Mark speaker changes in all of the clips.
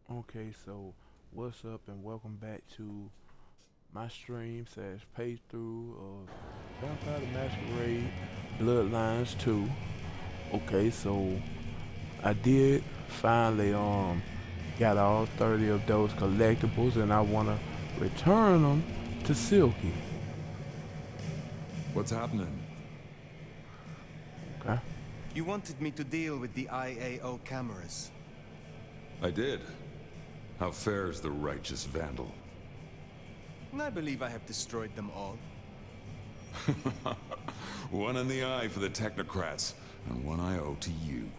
Speaker 1: Okay, so what's up and welcome back to my stream slash playthrough of Vampire the Masquerade Bloodlines 2. Okay, so I did finally got all 30 of those collectibles and I wanna return them to Silky.
Speaker 2: What's happening?
Speaker 1: Okay.
Speaker 3: You wanted me to deal with the IAO cameras.
Speaker 2: I did. How fares the righteous vandal?
Speaker 3: I believe I have destroyed them all.
Speaker 2: One in the eye for the technocrats, and one I owe to you.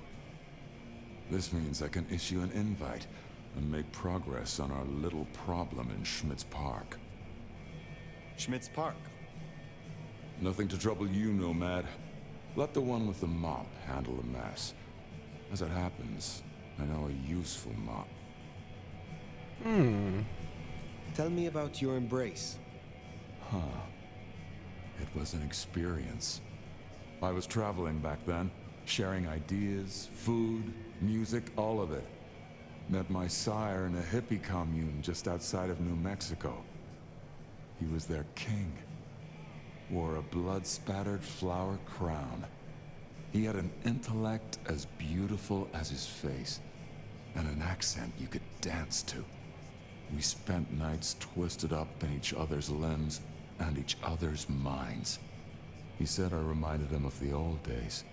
Speaker 2: This means I can issue an invite and make progress on our little problem in Schmidt's Park.
Speaker 3: Schmidt's Park.
Speaker 2: Nothing to trouble you, Nomad. Let the one with the mop handle the mess. As it happens, I know a useful mop.
Speaker 3: Tell me about your embrace.
Speaker 2: It was an experience. I was traveling back then, sharing ideas, food, music, all of it. Met my sire in a hippie commune just outside of New Mexico. He was their king. Wore a blood-spattered flower crown. He had an intellect as beautiful as his face, and an accent you could dance to. We spent nights twisted up in each other's limbs and each other's minds. He said I reminded him of the old days.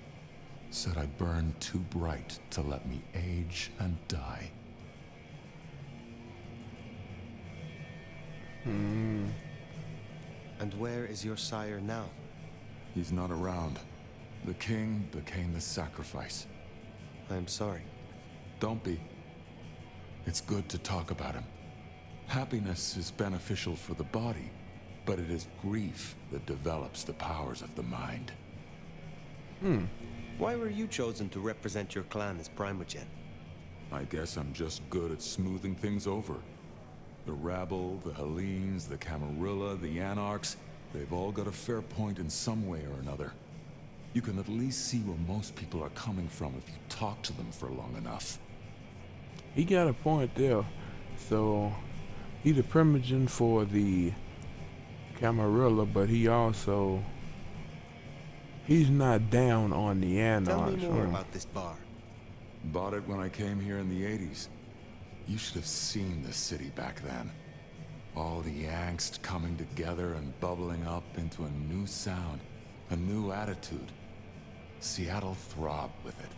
Speaker 2: Said I burned too bright to let me age and die.
Speaker 3: And where is your sire now?
Speaker 2: He's not around. The king became the sacrifice.
Speaker 3: I'm sorry.
Speaker 2: Don't be. It's good to talk about him. Happiness is beneficial for the body, but it is grief that develops the powers of the mind.
Speaker 3: Why were you chosen to represent your clan as Primogen?
Speaker 2: I guess I'm just good at smoothing things over. The rabble, the Hellenes, the Camarilla, the Anarchs, they've all got a fair point in some way or another. You can at least see where most people are coming from if you talk to them for long enough.
Speaker 1: He got a point there. So he's a primogen for the Camarilla, but he's not down on the
Speaker 3: Tell
Speaker 1: Anarchs.
Speaker 3: me more about this bar.
Speaker 2: Bought it when I came here in the 80s. You should have seen the city back then. All the angst coming together and bubbling up into a new sound, a new attitude. Seattle throbbed with it.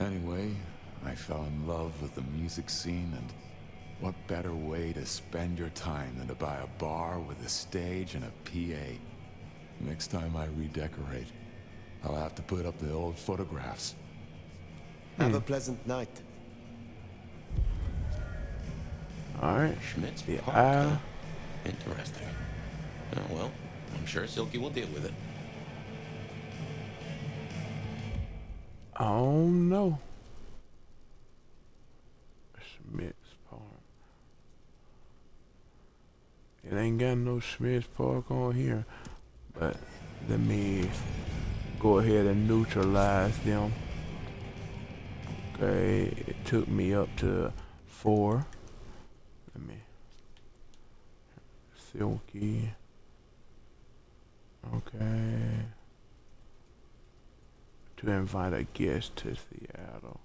Speaker 2: Anyway, I fell in love with the music scene, and what better way to spend your time than to buy a bar with a stage and a PA? Next time I redecorate, I'll have to put up the old photographs.
Speaker 3: Have a pleasant night.
Speaker 1: Alright.
Speaker 4: Schmidt's
Speaker 1: Yeah,
Speaker 4: Park, huh? Interesting. Oh, well, I'm sure Silky will deal with it.
Speaker 1: I don't know. Schmidt's Park. It ain't got no Schmidt's Park on here. But let me go ahead and neutralize them. Okay, it took me up to 4. Let me Silky. Okay. To invite a guest to Seattle.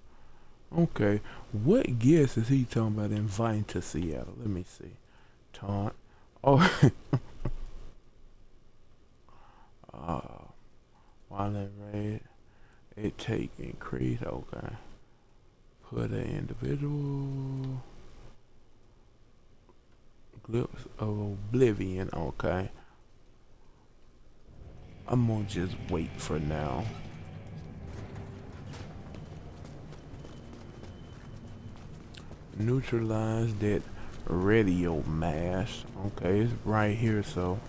Speaker 1: Okay. What guest is he talking about inviting to Seattle? Let me see. Taunt. Oh. Wallet rate. It take increase. Okay. Put an individual. Glimpse of Oblivion. Okay. I'm gonna just wait for now. Neutralize that radio mass. Okay, it's right here, so.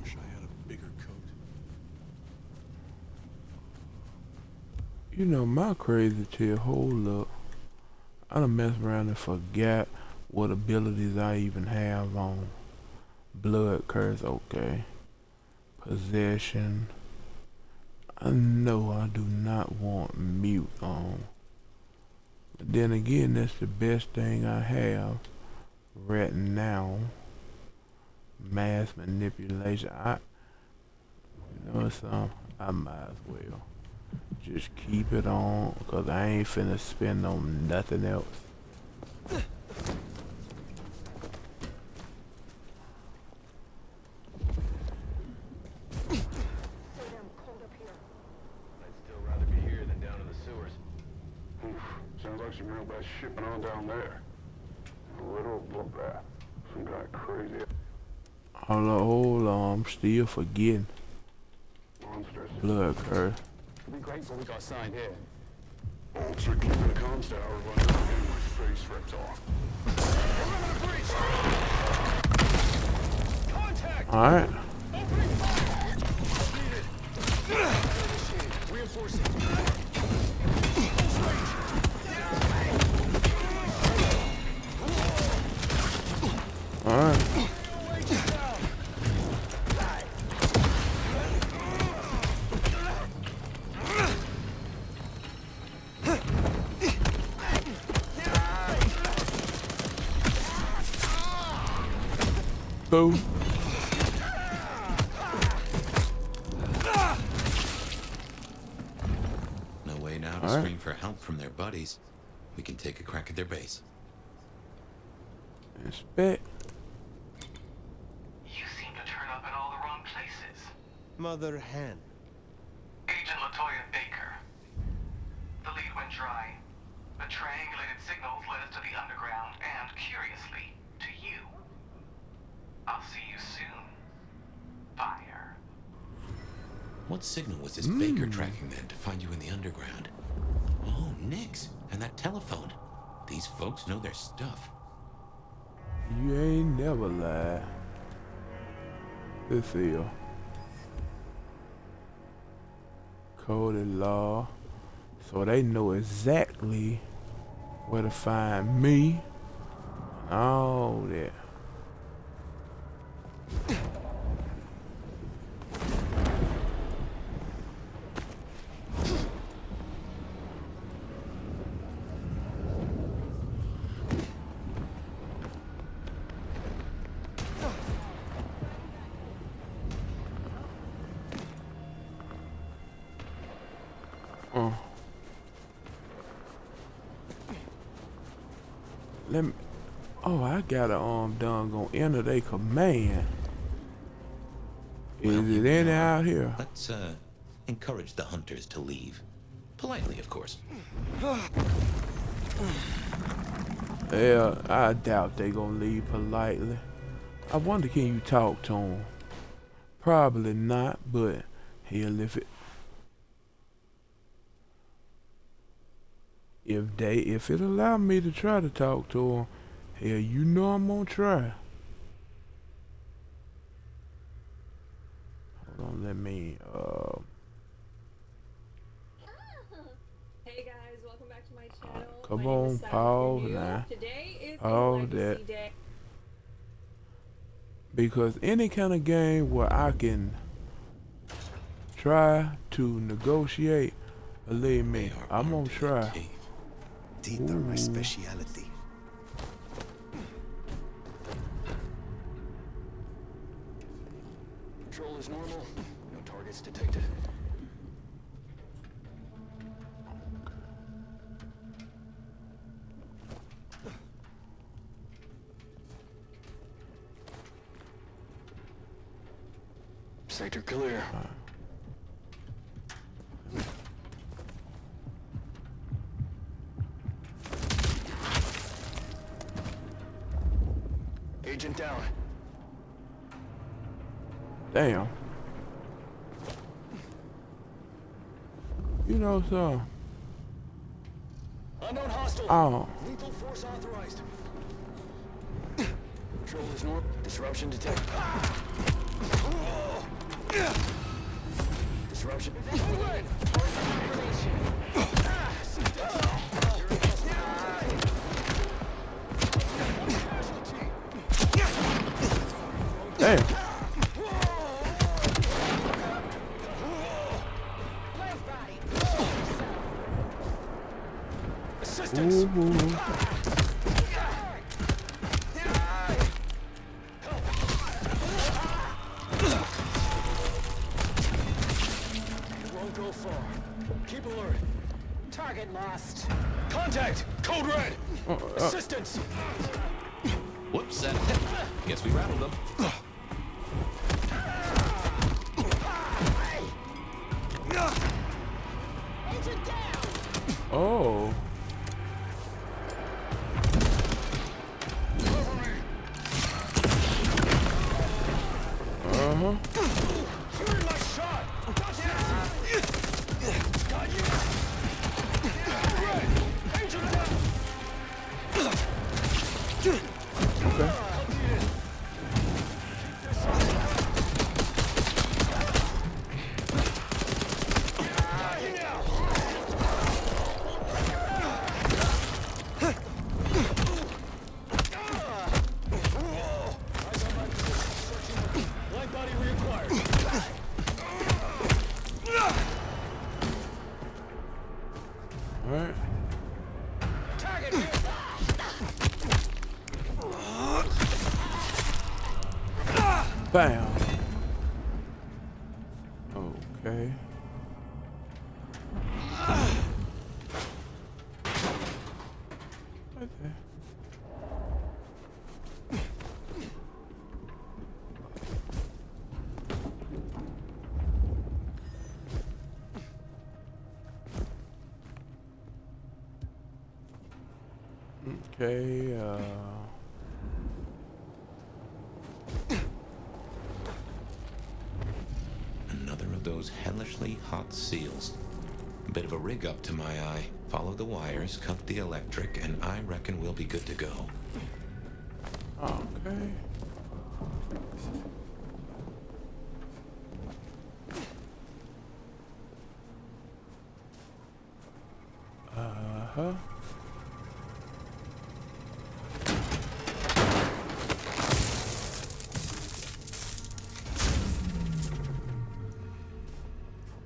Speaker 2: Wish I had a bigger coat.
Speaker 1: You know, my crazy tail, hold up. I done messed around and forgot what abilities I even have on. Blood curse, okay. Possession. I know I do not want mute on. But then again, that's the best thing I have right now. Mass manipulation. You know something? I might as well just keep it on, cause I ain't finna spend on nothing else.
Speaker 5: Sounds like some real bad shit going on down there. A little bloodbath. Some kind of crazy
Speaker 1: Hold on, I'm still forgetting.
Speaker 5: monsters.
Speaker 1: Blood curse.
Speaker 5: Be grateful we got signed here. Old chick in the comms tower running around getting my face ripped off. Contact!
Speaker 1: Alright.
Speaker 5: Opening fire! Needed. Reinforcing.
Speaker 1: Alright. Boom.
Speaker 4: No way now to scream for help from their buddies. We can take a crack at their base.
Speaker 1: Inspect.
Speaker 6: You seem to turn up in all the wrong places.
Speaker 3: Mother hen.
Speaker 6: Agent Latoya Baker. The lead went dry. The triangulated signals led us to the underground and, curiously, to you. I'll see you soon. Fire.
Speaker 4: What signal was this Baker tracking then to find you in the underground? Oh, Nix. And that telephone. These folks know their stuff.
Speaker 1: You ain't never lied. Let's see. Coded law. So they know exactly where to find me. And all that. Let me. Oh, I gotta done gonna enter their command. Is it any out here?
Speaker 4: Let's encourage the hunters to leave. Politely, of course.
Speaker 1: Yeah, I doubt they gonna leave politely. I wonder, can you talk to them? Probably not, but hell, if it allow me to try to talk to them, hell, you know I'm gonna try. Hold on, let me
Speaker 7: Hey guys, welcome back to my channel.
Speaker 1: come
Speaker 7: My name
Speaker 1: on,
Speaker 7: is Silent
Speaker 1: pause
Speaker 7: Review.
Speaker 1: now.
Speaker 7: Today is
Speaker 1: All
Speaker 7: a legacy
Speaker 1: that.
Speaker 7: day.
Speaker 1: Because any kind of game where I can try to negotiate, believe me, I'm gonna try.
Speaker 3: These are my speciality.
Speaker 5: Control is normal. No targets detected. Sector clear. Agent down.
Speaker 1: Damn. You know so.
Speaker 5: Unknown hostile.
Speaker 1: Oh.
Speaker 5: Lethal force authorized. Control is normal. Disruption detected. Disruption.
Speaker 1: Damn.
Speaker 5: Won't go far. Keep alert.
Speaker 8: Target lost.
Speaker 5: Contact! Code red! Assistance!
Speaker 4: Whoops, guess we rattled them.
Speaker 8: Agent down!
Speaker 1: Oh. Uh-huh.
Speaker 5: You're in my shot! Got you! Red! Agent down!
Speaker 1: Okay.
Speaker 5: Light body reacquired.
Speaker 1: All right.
Speaker 5: Target!
Speaker 1: Bam. Okay. Right there. Okay,
Speaker 4: Another of those hellishly hot seals. A bit of a rig up to my eye. Follow the wires, cut the electric, and I reckon we'll be good to go.
Speaker 1: okay. Uh-huh.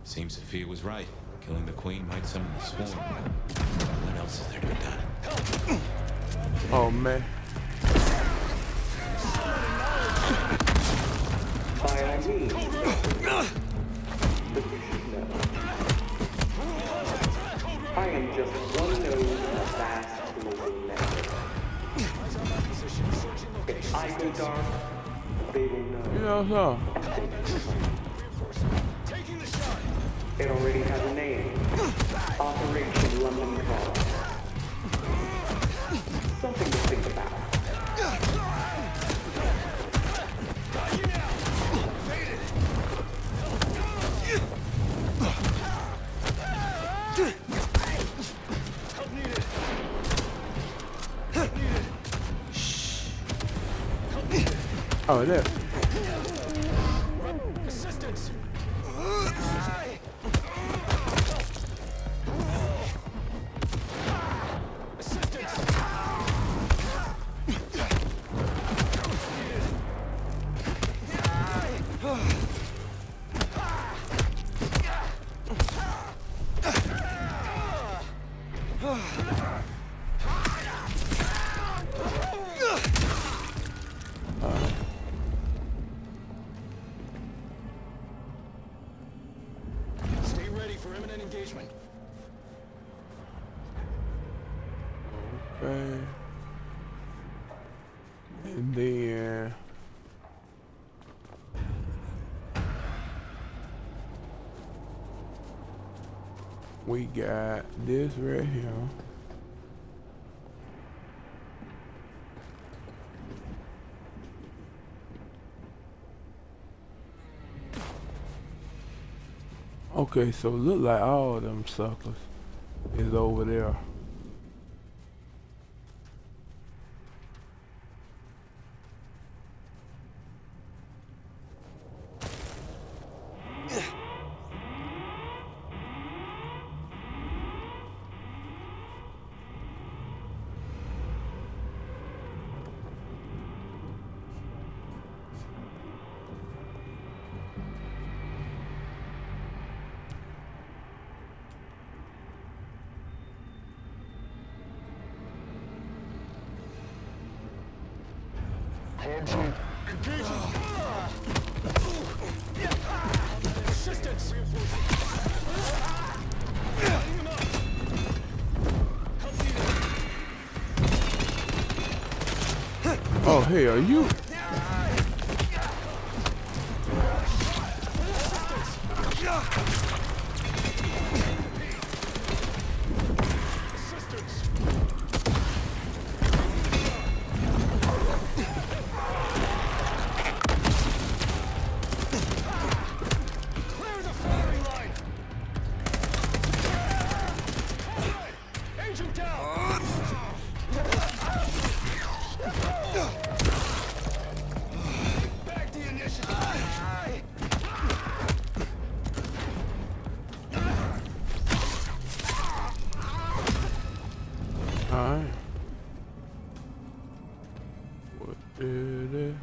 Speaker 4: Seems Sophia was right. Killing the queen might summon the swarm. What else is there to be done?
Speaker 1: Oh, man.
Speaker 9: By I mean, but you should know. I am just one node in a vast global network. If I go dark, they will know.
Speaker 1: You know so.
Speaker 5: Taking the shot!
Speaker 9: It already has a name. Operation London Call. Something to think about.
Speaker 5: Got you now! Faded! Help needed! Help needed! Help needed!
Speaker 1: Oh, there.
Speaker 5: Assistance! Assistance! Stay ready for imminent engagement.
Speaker 1: Okay. And then we got this right here. Okay, so look like all of them suckers is over there.
Speaker 5: Hands in. Engaging. Assistance.
Speaker 1: Oh, hey, are you? Alright. What did it?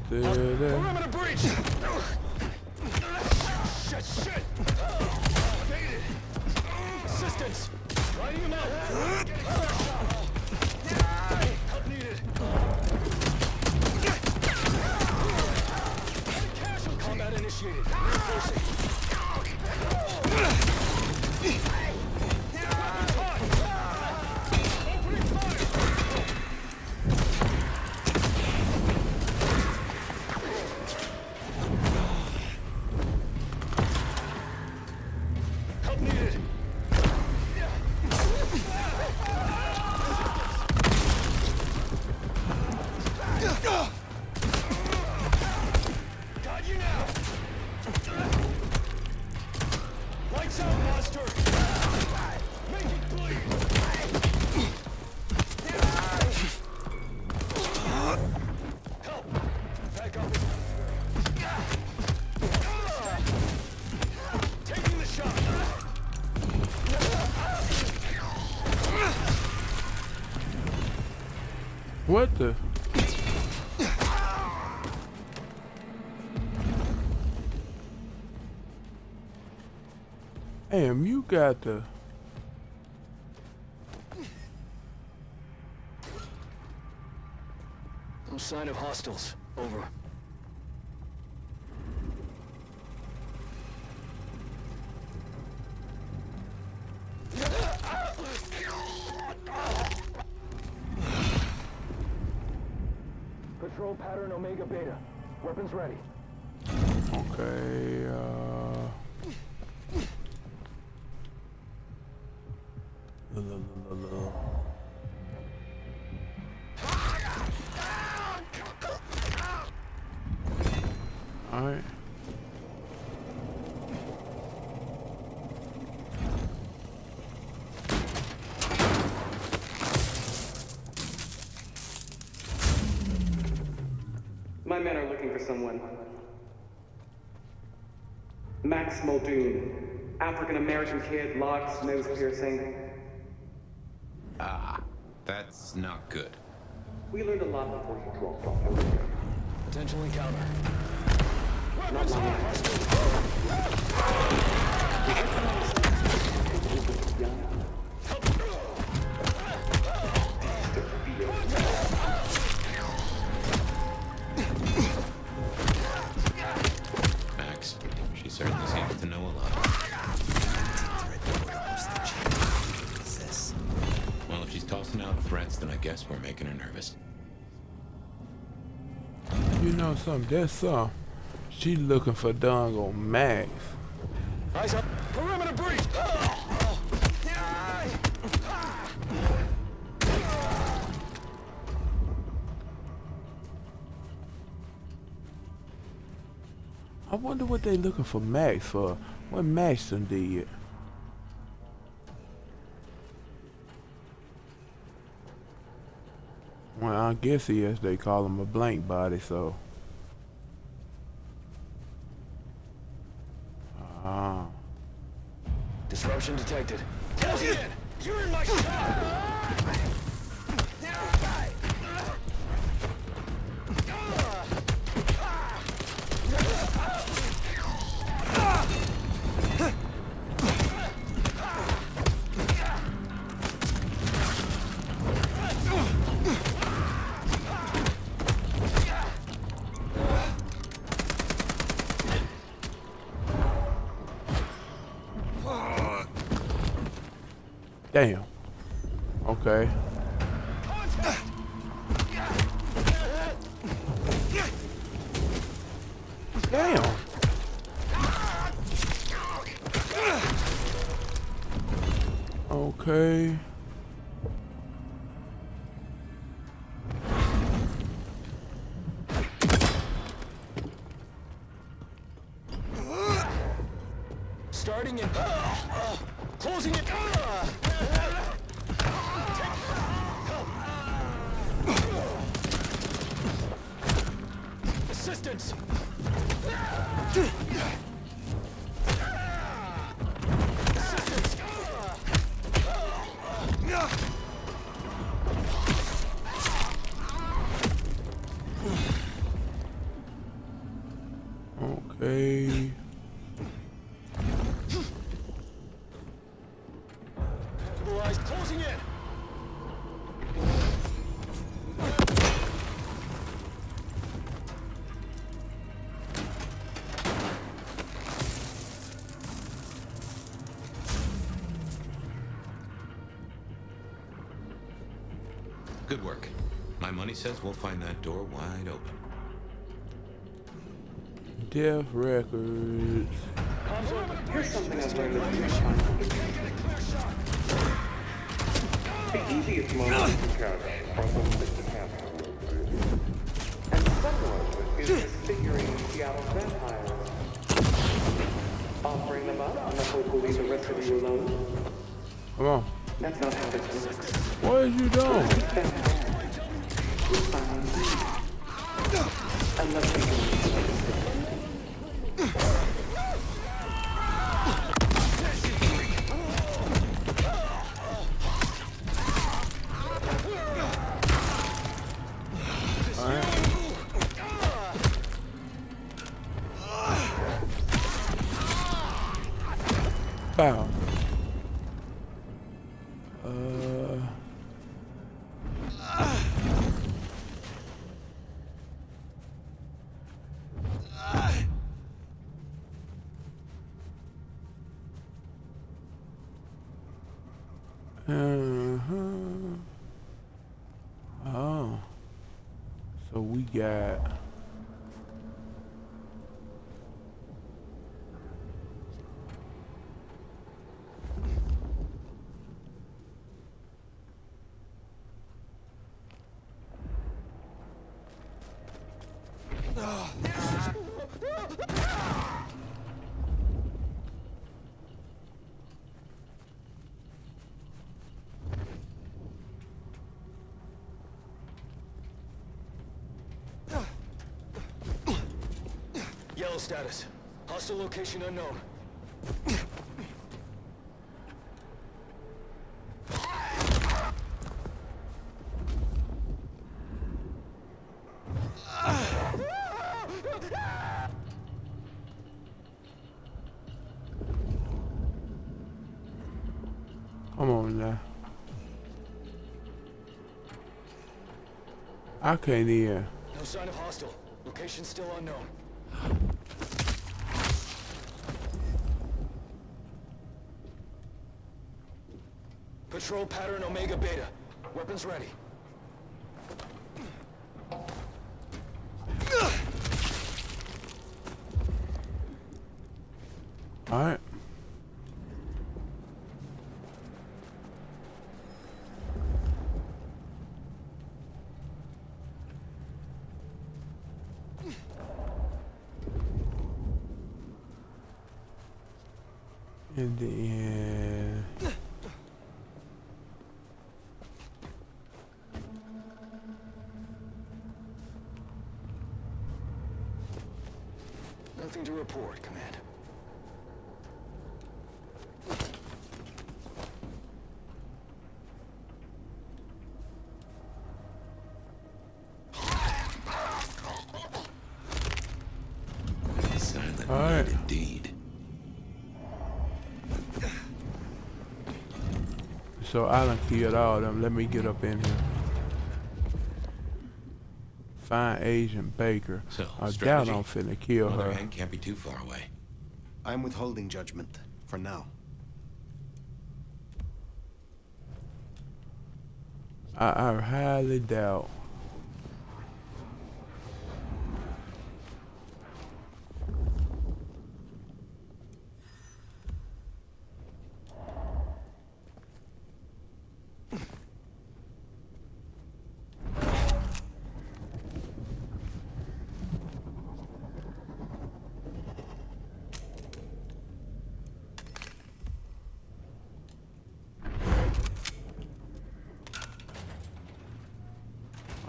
Speaker 5: Perimeter breach! Shit! Evaded! Assistance! Lighting him up! Help needed! Combat initiated! Reinforcing! Opening fire! Help needed! Got you now! Lights out, monster! Make it bleed! Help! Back up! Taking the shot!
Speaker 1: What the? Damn, you got the.
Speaker 5: No sign of hostiles. Over. Patrol pattern Omega Beta. Weapons ready.
Speaker 1: Okay, Alright.
Speaker 9: My men are looking for someone. Max Muldoon. African-American kid, locks, nose piercing.
Speaker 4: Ah, that's not good.
Speaker 9: We learned a lot before he dropped off earlier.
Speaker 5: Potential encounter.
Speaker 9: Not long after.
Speaker 4: Max, she certainly seems to know a lot. Well, if she's tossing out threats, then I guess we're making her nervous.
Speaker 1: You know something? That's she looking for Dongo Max.
Speaker 5: Eyes up. Perimeter breach!
Speaker 1: I wonder what they looking for Max for. What Max done did. Well, I guess he is. They call him a blank body, so. Ah.
Speaker 5: Disruption detected. Closing in! You're in my shot!
Speaker 1: Damn. Okay. Damn. Okay.
Speaker 5: Starting it. Closing it. Assistance.
Speaker 1: Okay.
Speaker 5: Closing it.
Speaker 4: Good work. My money says we'll find that door wide open.
Speaker 1: Death records.
Speaker 9: Here's something I've learned in this time. The easiest moment to catch are those that you have. And someone is disfiguring Seattle vampires. Offering them up on the hope will leave the rest of you alone.
Speaker 1: Come on.
Speaker 9: That's not how this works.
Speaker 1: What is you doing?
Speaker 9: Unless we can
Speaker 1: Wow. Oh. So we got
Speaker 5: Yellow status. Hostile location unknown.
Speaker 1: Come on now. I can't even.
Speaker 5: No sign of hostile. Location still unknown. Patrol pattern Omega Beta. Weapons ready.
Speaker 1: All right. In the end.
Speaker 5: Nothing to report, Command.
Speaker 4: Silent
Speaker 1: All right.
Speaker 4: night indeed.
Speaker 1: So I done killed all of them. Let me get up in here. Find Agent Baker.
Speaker 4: So,
Speaker 1: I doubt
Speaker 4: strategy?
Speaker 1: I'm finna kill
Speaker 4: Mother
Speaker 1: her.
Speaker 4: Hen can't be too far away.
Speaker 3: I'm withholding judgment for now.
Speaker 1: I highly doubt.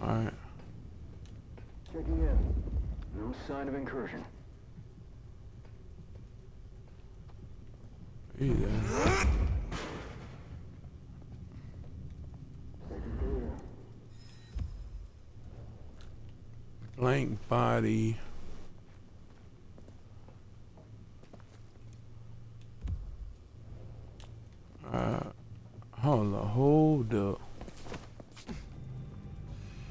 Speaker 1: Alright.
Speaker 5: Checking in. No sign of incursion.
Speaker 1: Either. Blank body. Hold up.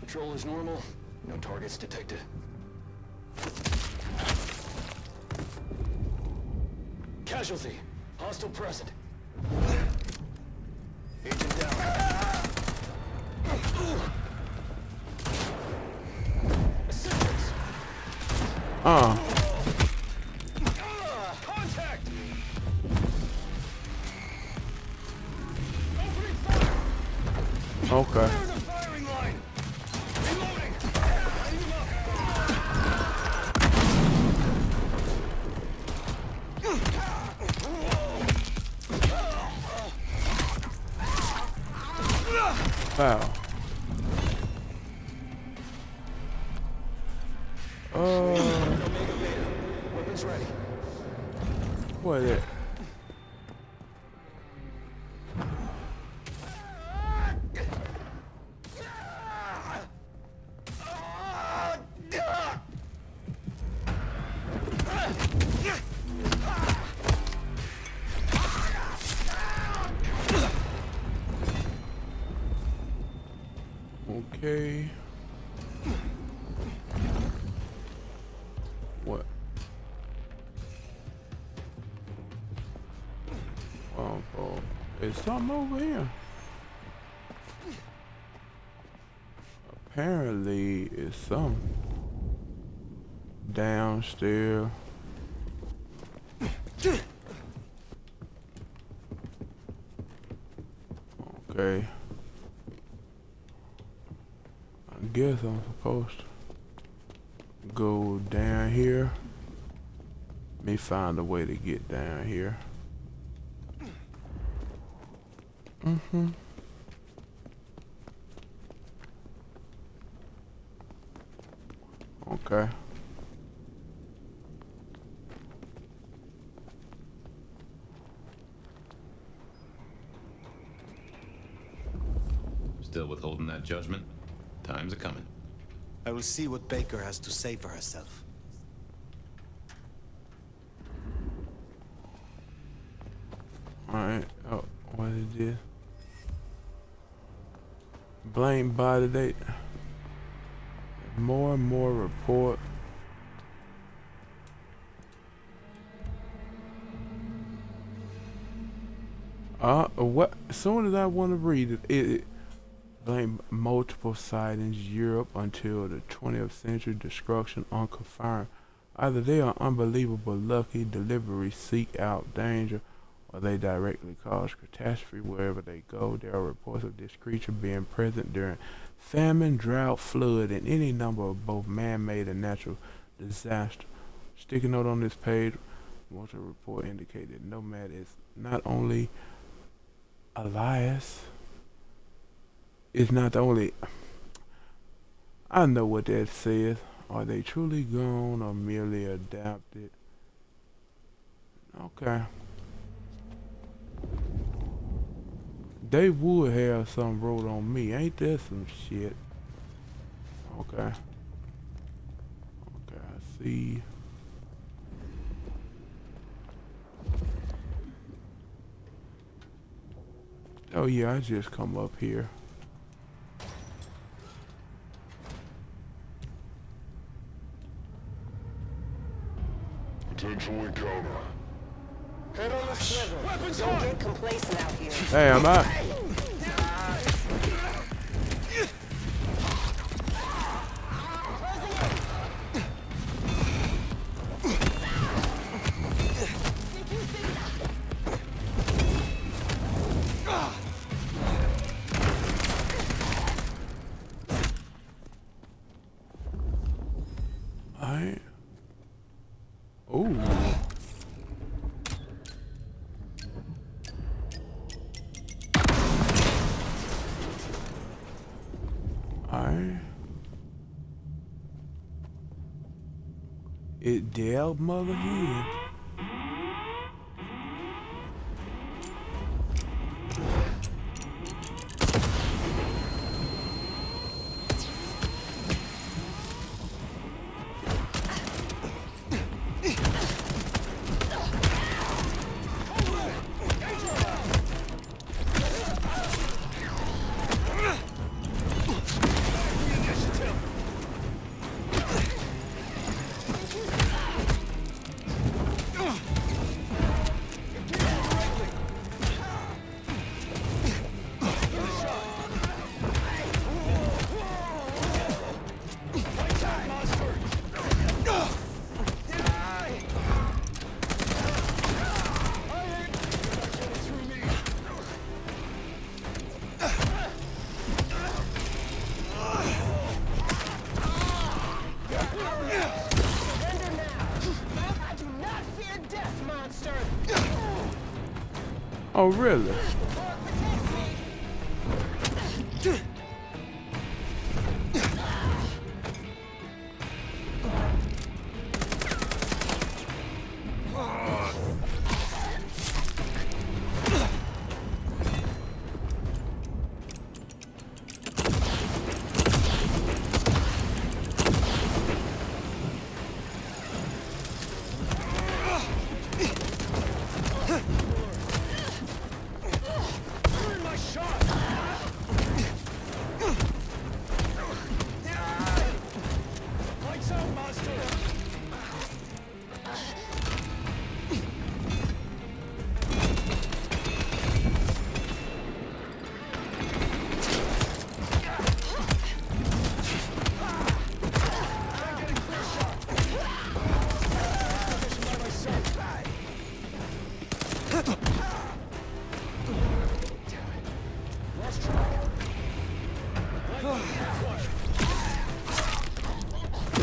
Speaker 5: Patrol is normal. No targets detected. Casualty. Hostile present. Agent down. Assistance. Contact. Opening fire.
Speaker 1: Okay.
Speaker 5: Clear the firing line. Reloading. Lighting him up.
Speaker 1: Wow.
Speaker 5: Omega Beta. Weapons ready.
Speaker 1: What is it? Okay. What? Oh, is something over here? Apparently, it's something downstairs. Okay. I guess I'm supposed to go down here. Let me find a way to get down here. Okay.
Speaker 4: Still withholding that judgment? Time's a-coming.
Speaker 3: I will see what Baker has to say for herself.
Speaker 1: Alright. Oh, what is this? Blame body date. More and more report. What? As soon as I want to read it blame multiple sightings Europe until the 20th century destruction unconfirmed. Either they are unbelievable lucky delivery seek out danger, or they directly cause catastrophe wherever they go. There are reports of this creature being present during famine, drought, flood, and any number of both man-made and natural disaster. Sticky note on this page, multiple report indicate that Nomad is not only Elias. It's not the only. I know what that says. Are they truly gone or merely adapted? Okay. They would have some wrote on me. Ain't that some shit? Okay. Okay, I see. Oh yeah, I just come up here.
Speaker 5: Potential encounter.
Speaker 8: Head on the swivel. Don't get complacent out here.
Speaker 1: Hey, I'm out. Alright. Ooh. Alright. It delved mother here. Oh, really?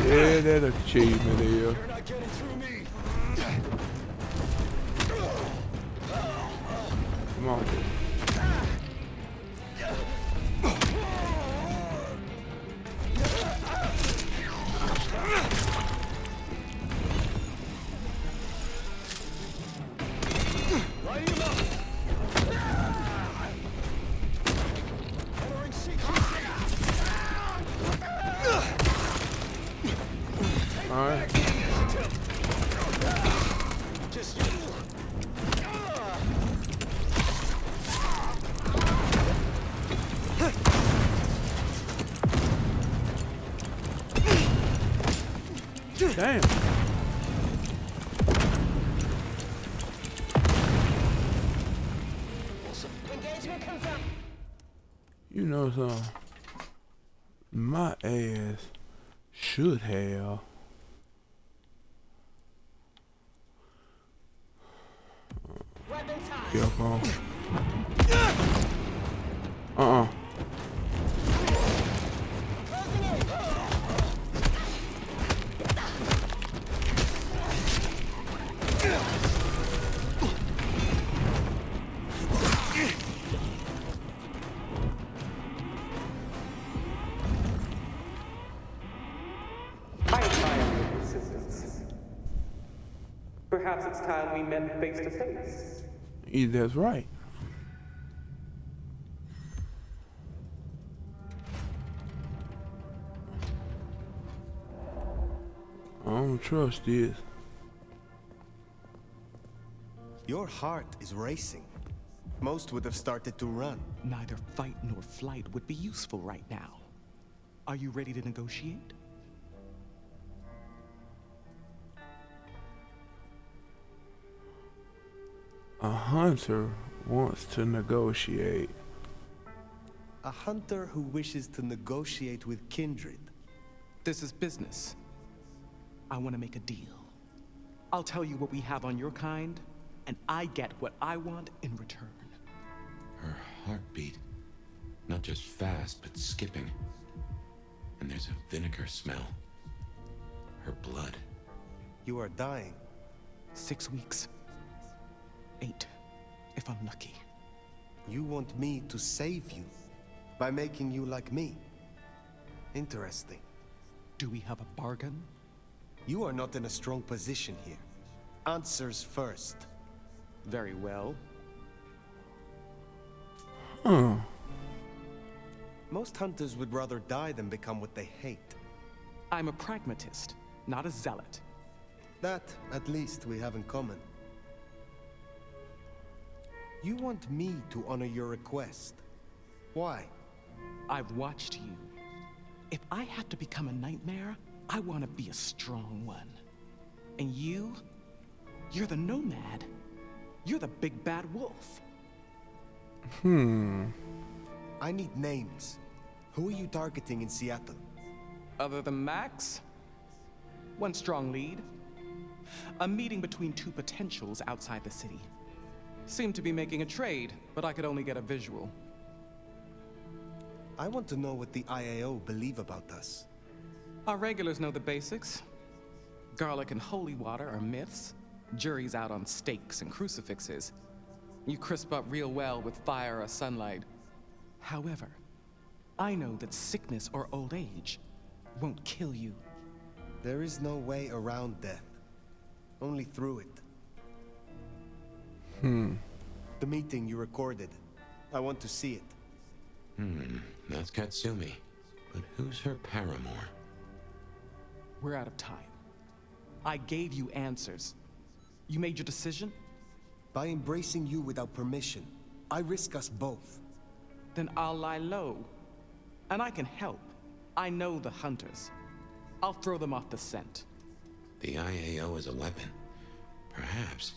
Speaker 1: Yeah, that achievement here.
Speaker 5: You're not getting through me.
Speaker 1: Come on.
Speaker 5: Light him up. Entering sequence.
Speaker 1: All right.
Speaker 5: Just you.
Speaker 1: Damn.
Speaker 8: Engagement confirmed.
Speaker 1: You know something? My ass should have.
Speaker 8: Weapon time.
Speaker 1: Kept on. Uh-uh.
Speaker 8: Closing in.
Speaker 9: I admire your persistence. Perhaps it's time we met face to face.
Speaker 1: Yeah, that's right. I don't trust this.
Speaker 3: Your heart is racing. Most would have started to run.
Speaker 10: Neither fight nor flight would be useful right now. Are you ready to negotiate?
Speaker 1: A hunter wants to negotiate.
Speaker 3: A hunter who wishes to negotiate with kindred.
Speaker 10: This is business. I want to make a deal. I'll tell you what we have on your kind, and I get what I want in return.
Speaker 4: Her heartbeat. Not just fast, but skipping. And there's a vinegar smell. Her blood.
Speaker 3: You are dying.
Speaker 10: 6 weeks. 8, if I'm lucky.
Speaker 3: You want me to save you by making you like me. Interesting.
Speaker 10: Do we have a bargain?
Speaker 3: You are not in a strong position here. Answers first.
Speaker 10: Very well.
Speaker 3: Most hunters would rather die than become what they hate.
Speaker 10: I'm a pragmatist, not a zealot.
Speaker 3: That, at least, we have in common. You want me to honor your request. Why?
Speaker 10: I've watched you. If I have to become a nightmare, I want to be a strong one. And you're the nomad. You're the big bad wolf.
Speaker 3: I need names. Who are you targeting in Seattle?
Speaker 10: Other than Max? One strong lead. A meeting between two potentials outside the city. Seemed to be making a trade, but I could only get a visual.
Speaker 3: I want to know what the IAO believe about us.
Speaker 10: Our regulars know the basics. Garlic and holy water are myths. Jury's out on stakes and crucifixes. You crisp up real well with fire or sunlight. However, I know that sickness or old age won't kill you.
Speaker 3: There is no way around death. Only through it. The meeting you recorded. I want to see it.
Speaker 4: That's Katsumi. But who's her paramour?
Speaker 10: We're out of time. I gave you answers. You made your decision?
Speaker 3: By embracing you without permission, I risk us both.
Speaker 10: Then I'll lie low. And I can help. I know the hunters. I'll throw them off the scent.
Speaker 4: The IAO is a weapon. Perhaps.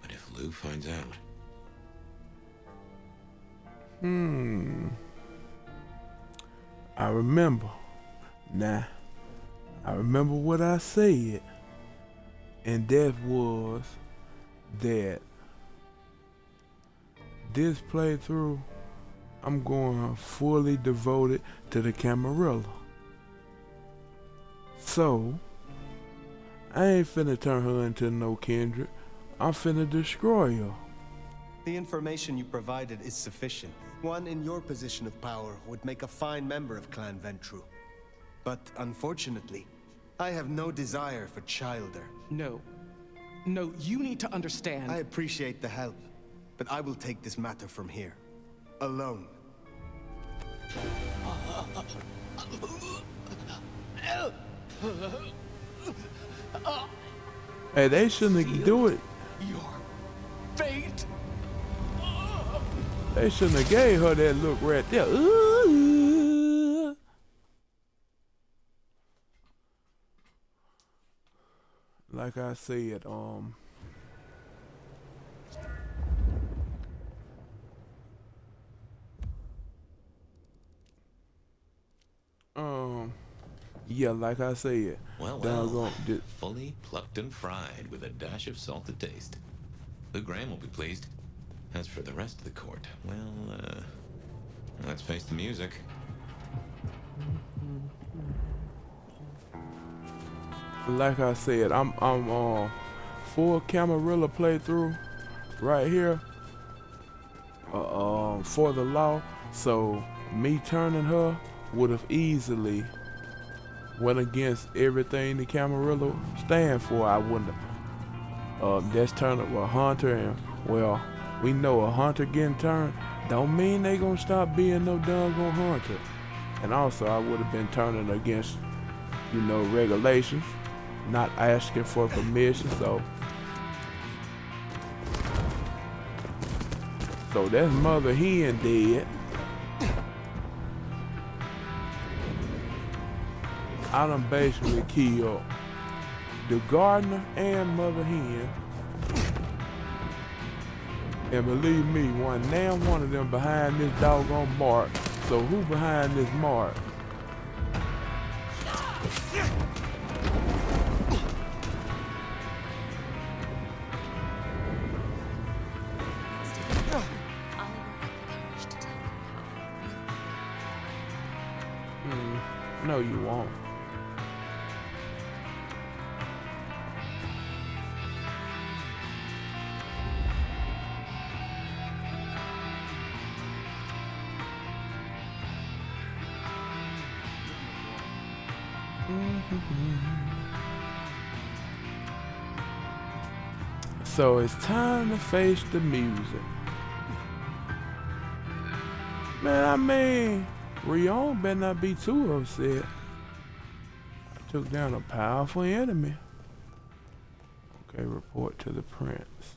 Speaker 4: But if Lou finds out...
Speaker 1: I remember. Nah. I remember what I said. And that was that this playthrough, I'm going fully devoted to the Camarilla. So, I ain't finna turn her into no Kendrick. I'm finna destroy her.
Speaker 3: The information you provided is sufficient. One in your position of power would make a fine member of Clan Ventrue. But unfortunately, I have no desire for Childer.
Speaker 10: No. No, you need to understand.
Speaker 3: I appreciate the help, but I will take this matter from here. Alone.
Speaker 1: Hey, they shouldn't do it.
Speaker 10: Your fate.
Speaker 1: They shouldn't have gave her that look right there. Ooh. Like I said, yeah, like I said,
Speaker 4: Well, fully plucked and fried with a dash of salt to taste. Lou Graham will be pleased. As for the rest of the court, well, let's face the music.
Speaker 1: like I said, I'm full Camarilla playthrough right here for the law. So me turning her would have easily went against everything the Camarilla stand for. I wouldn't have. That's turning a hunter, and well, we know a hunter getting turned don't mean they gonna stop being no doggone hunter. And also, I would have been turning against, regulations, not asking for permission. So that's Mother Hen dead. I done basically killed the gardener and Mother Hen. And believe me, one of them behind this doggone mark. So who behind this mark? No, you won't. So it's time to face the music. Man, I mean, Rion better not be too upset. I took down a powerful enemy. Okay, report to the prince.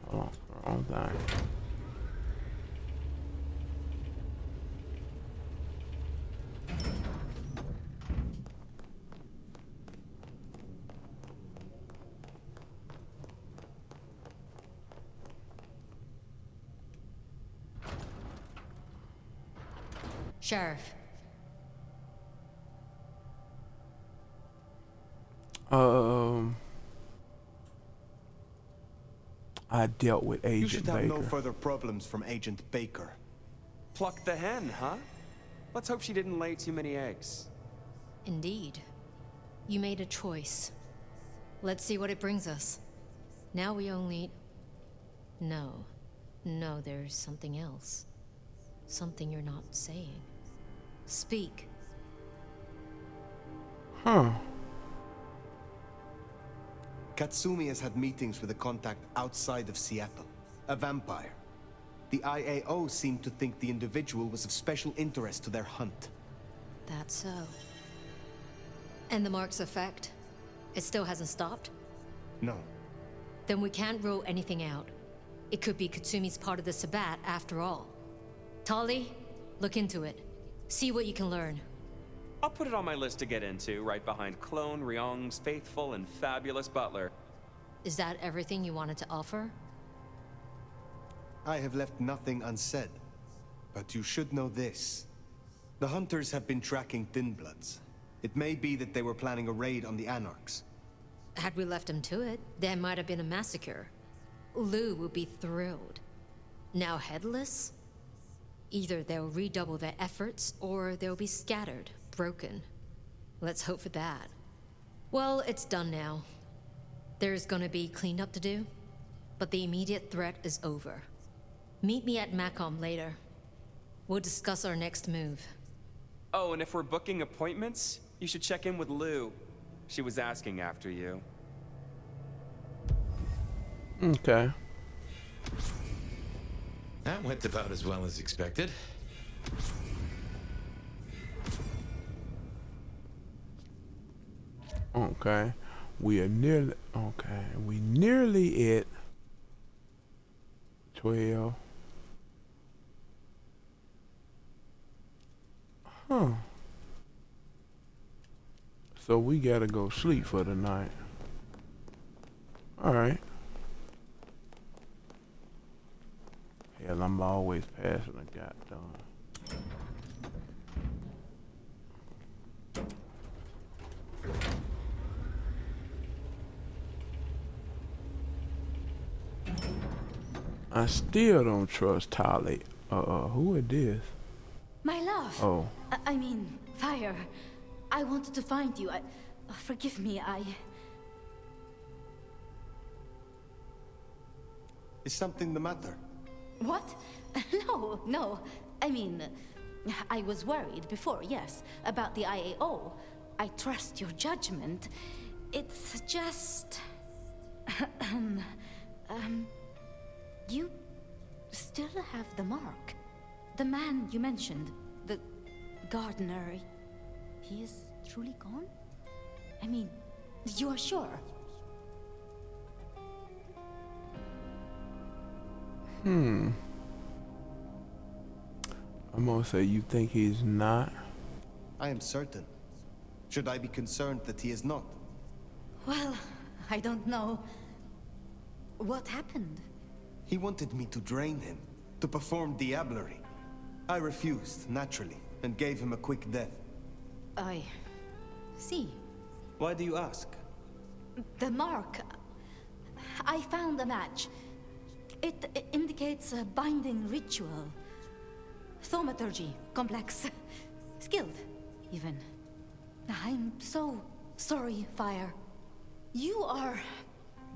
Speaker 1: Hold on, wrong thing.
Speaker 11: Sheriff.
Speaker 1: I dealt with Agent
Speaker 3: You should have
Speaker 1: Baker.
Speaker 3: no further problems from Agent Baker.
Speaker 12: Pluck the hen, huh? Let's hope she didn't lay too many eggs.
Speaker 11: Indeed. You made a choice. Let's see what it brings us. Now we only... No, there's something else. Something you're not saying. Speak.
Speaker 1: Huh.
Speaker 3: Katsumi has had meetings with a contact outside of Seattle, a vampire. The IAO seemed to think the individual was of special interest to their hunt.
Speaker 11: That's so. And the mark's effect? It still hasn't stopped?
Speaker 3: No.
Speaker 11: Then we can't rule anything out. It could be Katsumi's part of the Sabbat after all. Tali, look into it. See what you can learn.
Speaker 12: I'll put it on my list to get into, right behind Clone, Ryong's faithful and fabulous butler.
Speaker 11: Is that everything you wanted to offer?
Speaker 3: I have left nothing unsaid. But you should know this. The hunters have been tracking Thin Bloods. It may be that they were planning a raid on the Anarchs.
Speaker 11: Had we left him to it, there might have been a massacre. Lou would be thrilled. Now headless? Either they'll redouble their efforts, or they'll be scattered, broken. Let's hope for that. Well, it's done now. There's gonna be cleanup to do, but the immediate threat is over. Meet me at Macom later. We'll discuss our next move.
Speaker 12: Oh, and if we're booking appointments, you should check in with Lou. She was asking after you.
Speaker 1: Okay.
Speaker 4: That went about as well as expected.
Speaker 1: Okay. We nearly at 12. Huh. So we gotta go sleep for the night. Alright. Hell, I'm always passing a goddamn. I still don't trust Tali. Who is this?
Speaker 13: My love.
Speaker 1: Oh.
Speaker 13: I mean, Fire. I wanted to find you. Forgive me,
Speaker 3: Is something the matter?
Speaker 13: What? No. I mean, I was worried before, yes, about the IAO. I trust your judgment. It's just... You still have the mark. The man you mentioned, the gardener, he is truly gone? I mean, you are sure?
Speaker 1: I'm gonna say you think he's not?
Speaker 3: I am certain. Should I be concerned that he is not?
Speaker 13: Well, I don't know. What happened?
Speaker 3: He wanted me to drain him, to perform diablerie. I refused, naturally, and gave him a quick death.
Speaker 13: I see.
Speaker 3: Why do you ask?
Speaker 13: The mark. I found a match. It indicates a binding ritual. Thaumaturgy, complex. Skilled, even. I'm so sorry, Fire. You are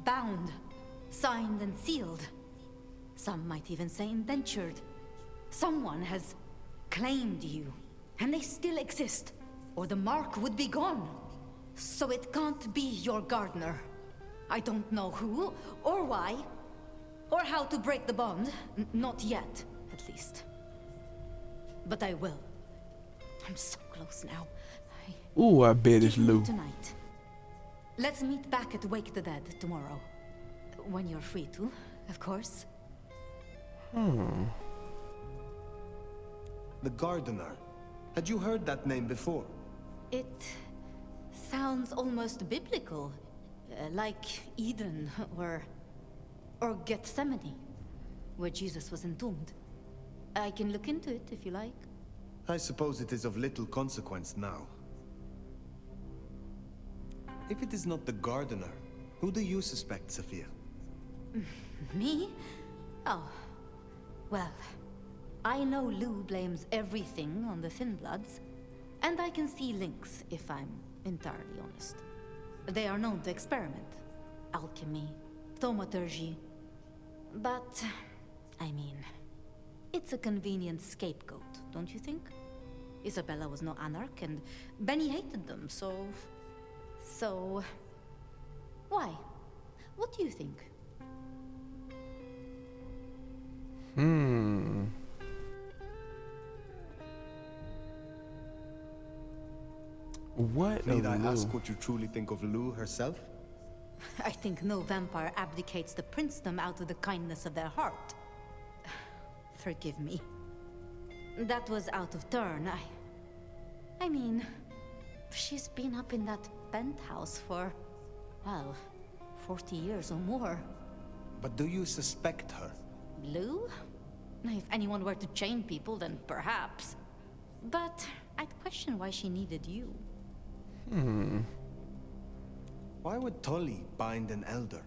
Speaker 13: bound, signed and sealed. Some might even say indentured. Someone has claimed you, and they still exist, or the mark would be gone. So it can't be your gardener. I don't know who, or why, or how to break the bond. Not yet, at least. But I will. I'm so close now.
Speaker 1: Ooh, I bet it's
Speaker 13: Give me
Speaker 1: Lou.
Speaker 13: tonight. Let's meet back at Wake the Dead tomorrow. When you're free to, of course.
Speaker 3: The Gardener. Had you heard that name before?
Speaker 13: It sounds almost biblical. Like Eden or Gethsemane, where Jesus was entombed. I can look into it if you like.
Speaker 3: I suppose it is of little consequence now. If it is not the Gardener, who do you suspect, Sophia?
Speaker 13: Me? Oh. Well, I know Lou blames everything on the Thin Bloods, and I can see links if I'm entirely honest. They are known to experiment. Alchemy, thaumaturgy. But, I mean, it's a convenient scapegoat, don't you think? Isabella was no anarch, and Benny hated them, so... Why? What do you think?
Speaker 1: What?
Speaker 3: Need I ask what you truly think of Lou herself?
Speaker 13: I think no vampire abdicates the princedom out of the kindness of their heart. Forgive me. That was out of turn. I mean, she's been up in that penthouse for, well, 40 years or more.
Speaker 3: But do you suspect her?
Speaker 13: Lou? If anyone were to chain people, then perhaps. But I'd question why she needed you.
Speaker 3: Why would Tully bind an elder?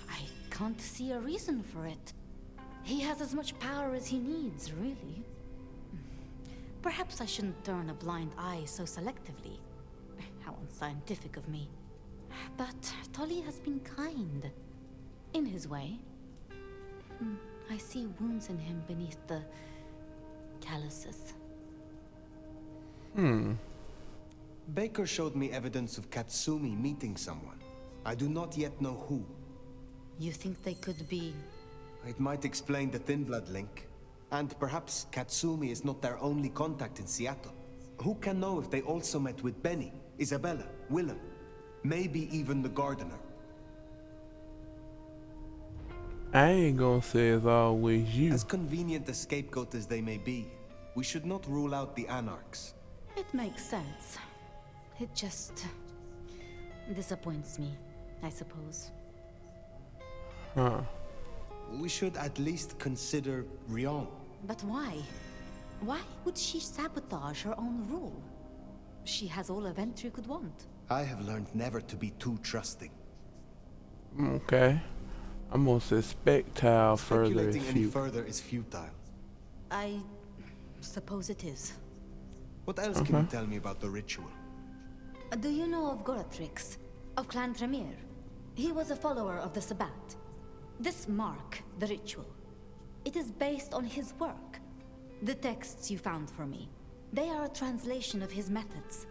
Speaker 13: I can't see a reason for it. He has as much power as he needs, really. Perhaps I shouldn't turn a blind eye so selectively. How unscientific of me. But Tully has been kind. In his way. I see wounds in him beneath the calluses.
Speaker 3: Baker showed me evidence of Katsumi meeting someone. I do not yet know who.
Speaker 13: You think they could be...
Speaker 3: It might explain the Thin Blood link. And perhaps Katsumi is not their only contact in Seattle. Who can know if they also met with Benny, Isabella, Willem, maybe even the Gardener?
Speaker 1: I ain't gonna say it's always you.
Speaker 3: As convenient a scapegoat as they may be, we should not rule out the Anarchs.
Speaker 13: It makes sense. It just... disappoints me, I suppose.
Speaker 3: We should at least consider Rion.
Speaker 13: But why? Why would she sabotage her own rule? She has all a Ventrue could want.
Speaker 3: I have learned never to be too trusting.
Speaker 1: Okay. I'm gonna suspect how further
Speaker 3: Speculating
Speaker 1: is
Speaker 3: any
Speaker 1: futile.
Speaker 3: further is futile.
Speaker 13: I suppose it is.
Speaker 3: What else can you tell me about the ritual?
Speaker 13: Do you know of Goratrix, of Clan Tremere? He was a follower of the Sabbat. This mark, the ritual, it is based on his work. The texts you found for me, they are a translation of his methods.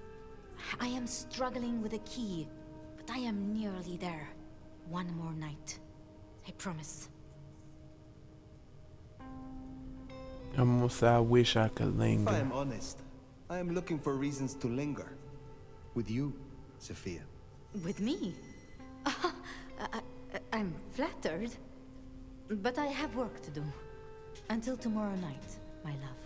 Speaker 13: I am struggling with a key, but I am nearly there. One more night. I promise.
Speaker 1: I'm gonna say I wish I could
Speaker 3: If
Speaker 1: linger.
Speaker 3: I am honest, I am looking for reasons to linger. With you, Sophia.
Speaker 13: With me? I'm flattered. But I have work to do. Until tomorrow night, my love.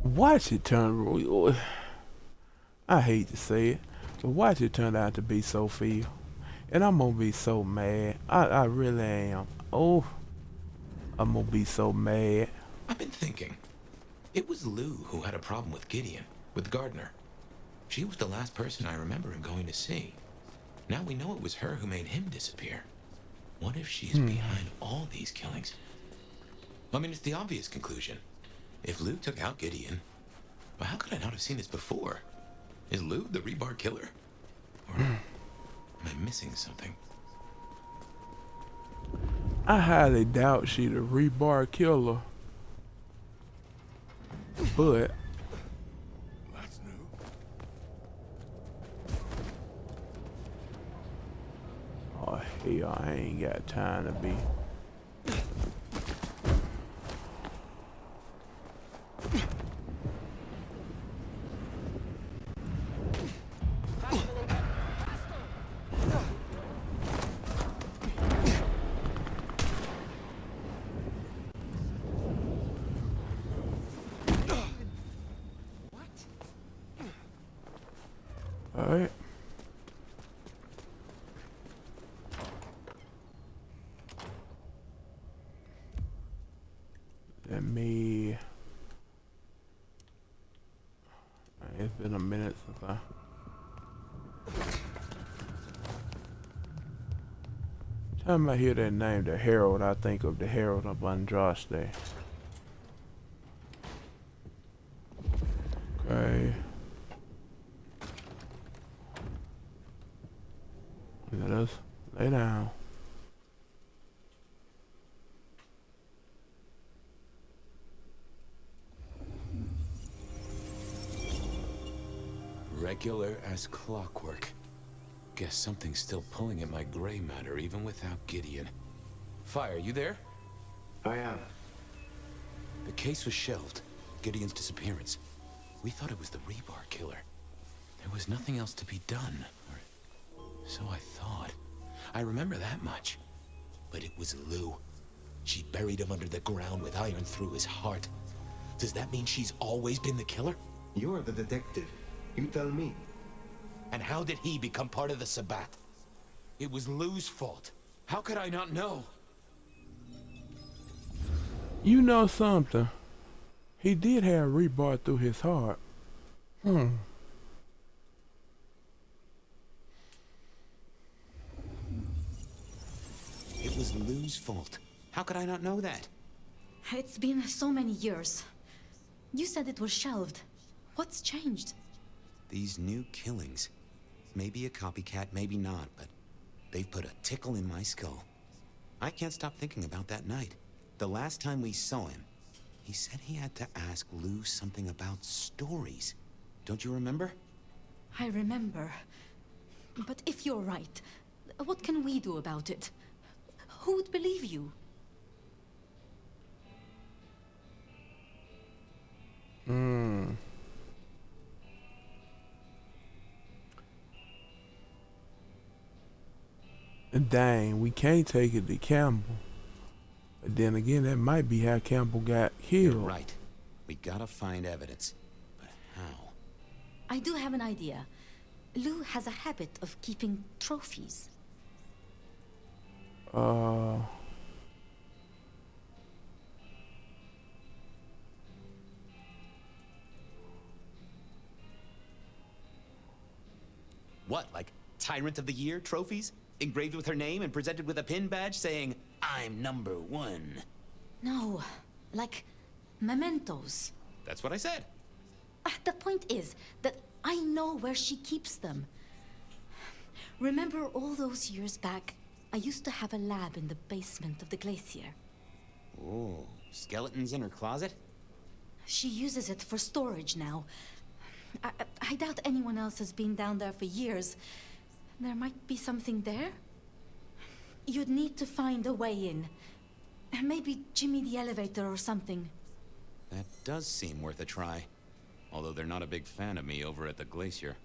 Speaker 1: Watch it turn. I hate to say it, but watch it turn out to be Sophia. And I'm gonna be so mad. I really am. Oh, I'm gonna be so mad.
Speaker 4: I've been thinking. It was Lou who had a problem with Gideon, with Gardner. She was the last person I remember him going to see. Now we know it was her who made him disappear. What if she's behind all these killings? I mean, it's the obvious conclusion. If Lou took out Gideon, well, how could I not have seen this before? Is Lou the rebar killer? Or Am I missing something?
Speaker 1: I highly doubt she the rebar killer. But
Speaker 2: That's new.
Speaker 1: oh hell, I ain't got time to be. Alright. Let me. It's been a minute since I. Time I hear that name, the Herald, I think of the Herald of Andraste. Okay. Let us lay down.
Speaker 4: Regular as clockwork. Guess something's still pulling at my gray matter even without Gideon. Fire, you there?
Speaker 3: I am.
Speaker 4: The case was shelved. Gideon's disappearance. We thought it was the rebar killer. There was nothing else to be done. Or so I thought. I remember that much. But it was Lou. She buried him under the ground with iron through his heart. Does that mean she's always been the killer?
Speaker 3: You're the detective. You tell me.
Speaker 4: And how did he become part of the Sabbat? It was Lou's fault. How could I not know?
Speaker 1: You know something? He did have rebar through his heart. It
Speaker 4: was Lou's fault. How could I not know that?
Speaker 13: It's been so many years. You said it was shelved. What's changed?
Speaker 4: These new killings. Maybe a copycat, maybe not, but they've put a tickle in my skull. I can't stop thinking about that night. The last time we saw him, he said he had to ask Lou something about stories. Don't you remember?
Speaker 13: I remember. But if you're right, what can we do about it? Who would believe you?
Speaker 1: Dang, we can't take it to Campbell. But then again, that might be how Campbell got killed.
Speaker 4: You're right. We gotta find evidence. But how?
Speaker 13: I do have an idea. Lou has a habit of keeping trophies.
Speaker 4: What, like Tyrant of the Year trophies? Engraved with her name and presented with a pin badge saying, I'm #1.
Speaker 13: No, like mementos.
Speaker 4: That's what I said.
Speaker 13: The point is that I know where she keeps them. Remember all those years back, I used to have a lab in the basement of the glacier.
Speaker 4: Oh, skeletons in her closet?
Speaker 13: She uses it for storage now. I doubt anyone else has been down there for years. There might be something there. You'd need to find a way in. Maybe Jimmy the elevator or something.
Speaker 4: That does seem worth a try. Although they're not a big fan of me over at the glacier.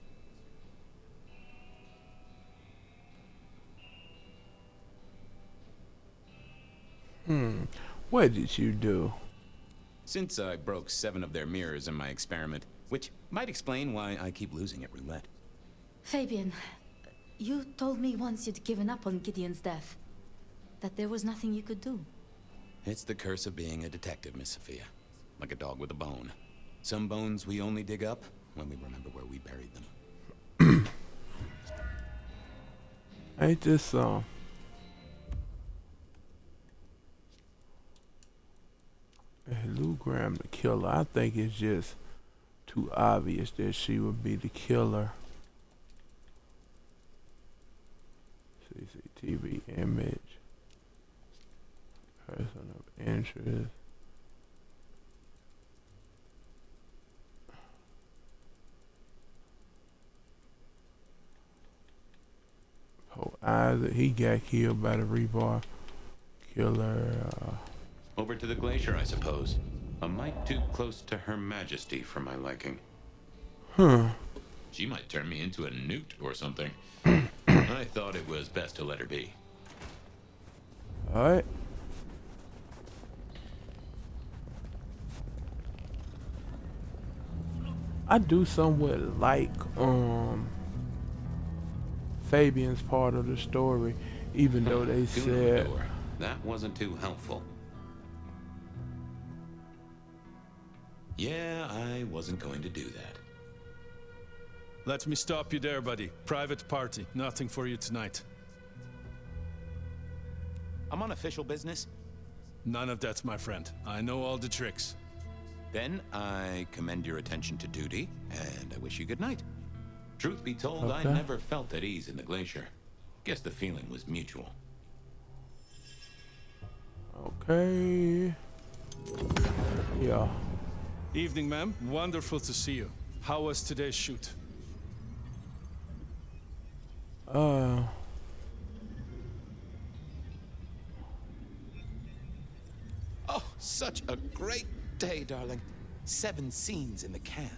Speaker 1: What did you do?
Speaker 4: Since I broke 7 of their mirrors in my experiment, which might explain why I keep losing at roulette.
Speaker 13: Fabian, you told me once you'd given up on Gideon's death. That there was nothing you could do.
Speaker 4: It's the curse of being a detective, Miss Sophia. Like a dog with a bone. Some bones we only dig up when we remember where we buried them.
Speaker 1: Ain't this some? Lou Graham the killer. I think it's just too obvious that she would be the killer. CCTV image. Person of interest. Oh, Isaac, he got killed by the rebar killer.
Speaker 4: Over to the glacier, I suppose. A mite too close to Her Majesty for my liking.
Speaker 1: Huh.
Speaker 4: She might turn me into a newt or something. I thought it was best to let her be.
Speaker 1: Alright. I do somewhat like Fabian's part of the story, even though they said
Speaker 4: that wasn't too helpful. Yeah, I wasn't going to do that.
Speaker 14: Let me stop you there, buddy. Private party. Nothing for you tonight.
Speaker 15: I'm on official business.
Speaker 14: None of that, my friend. I know all the tricks.
Speaker 15: Then I commend your attention to duty, and I wish you good night.
Speaker 4: Truth be told, I never felt at ease in the glacier. Guess the feeling was mutual.
Speaker 1: Okay. Yeah.
Speaker 14: Evening, ma'am. Wonderful to see you. How was today's shoot?
Speaker 15: Oh, such a great day, darling. 7 scenes in the can.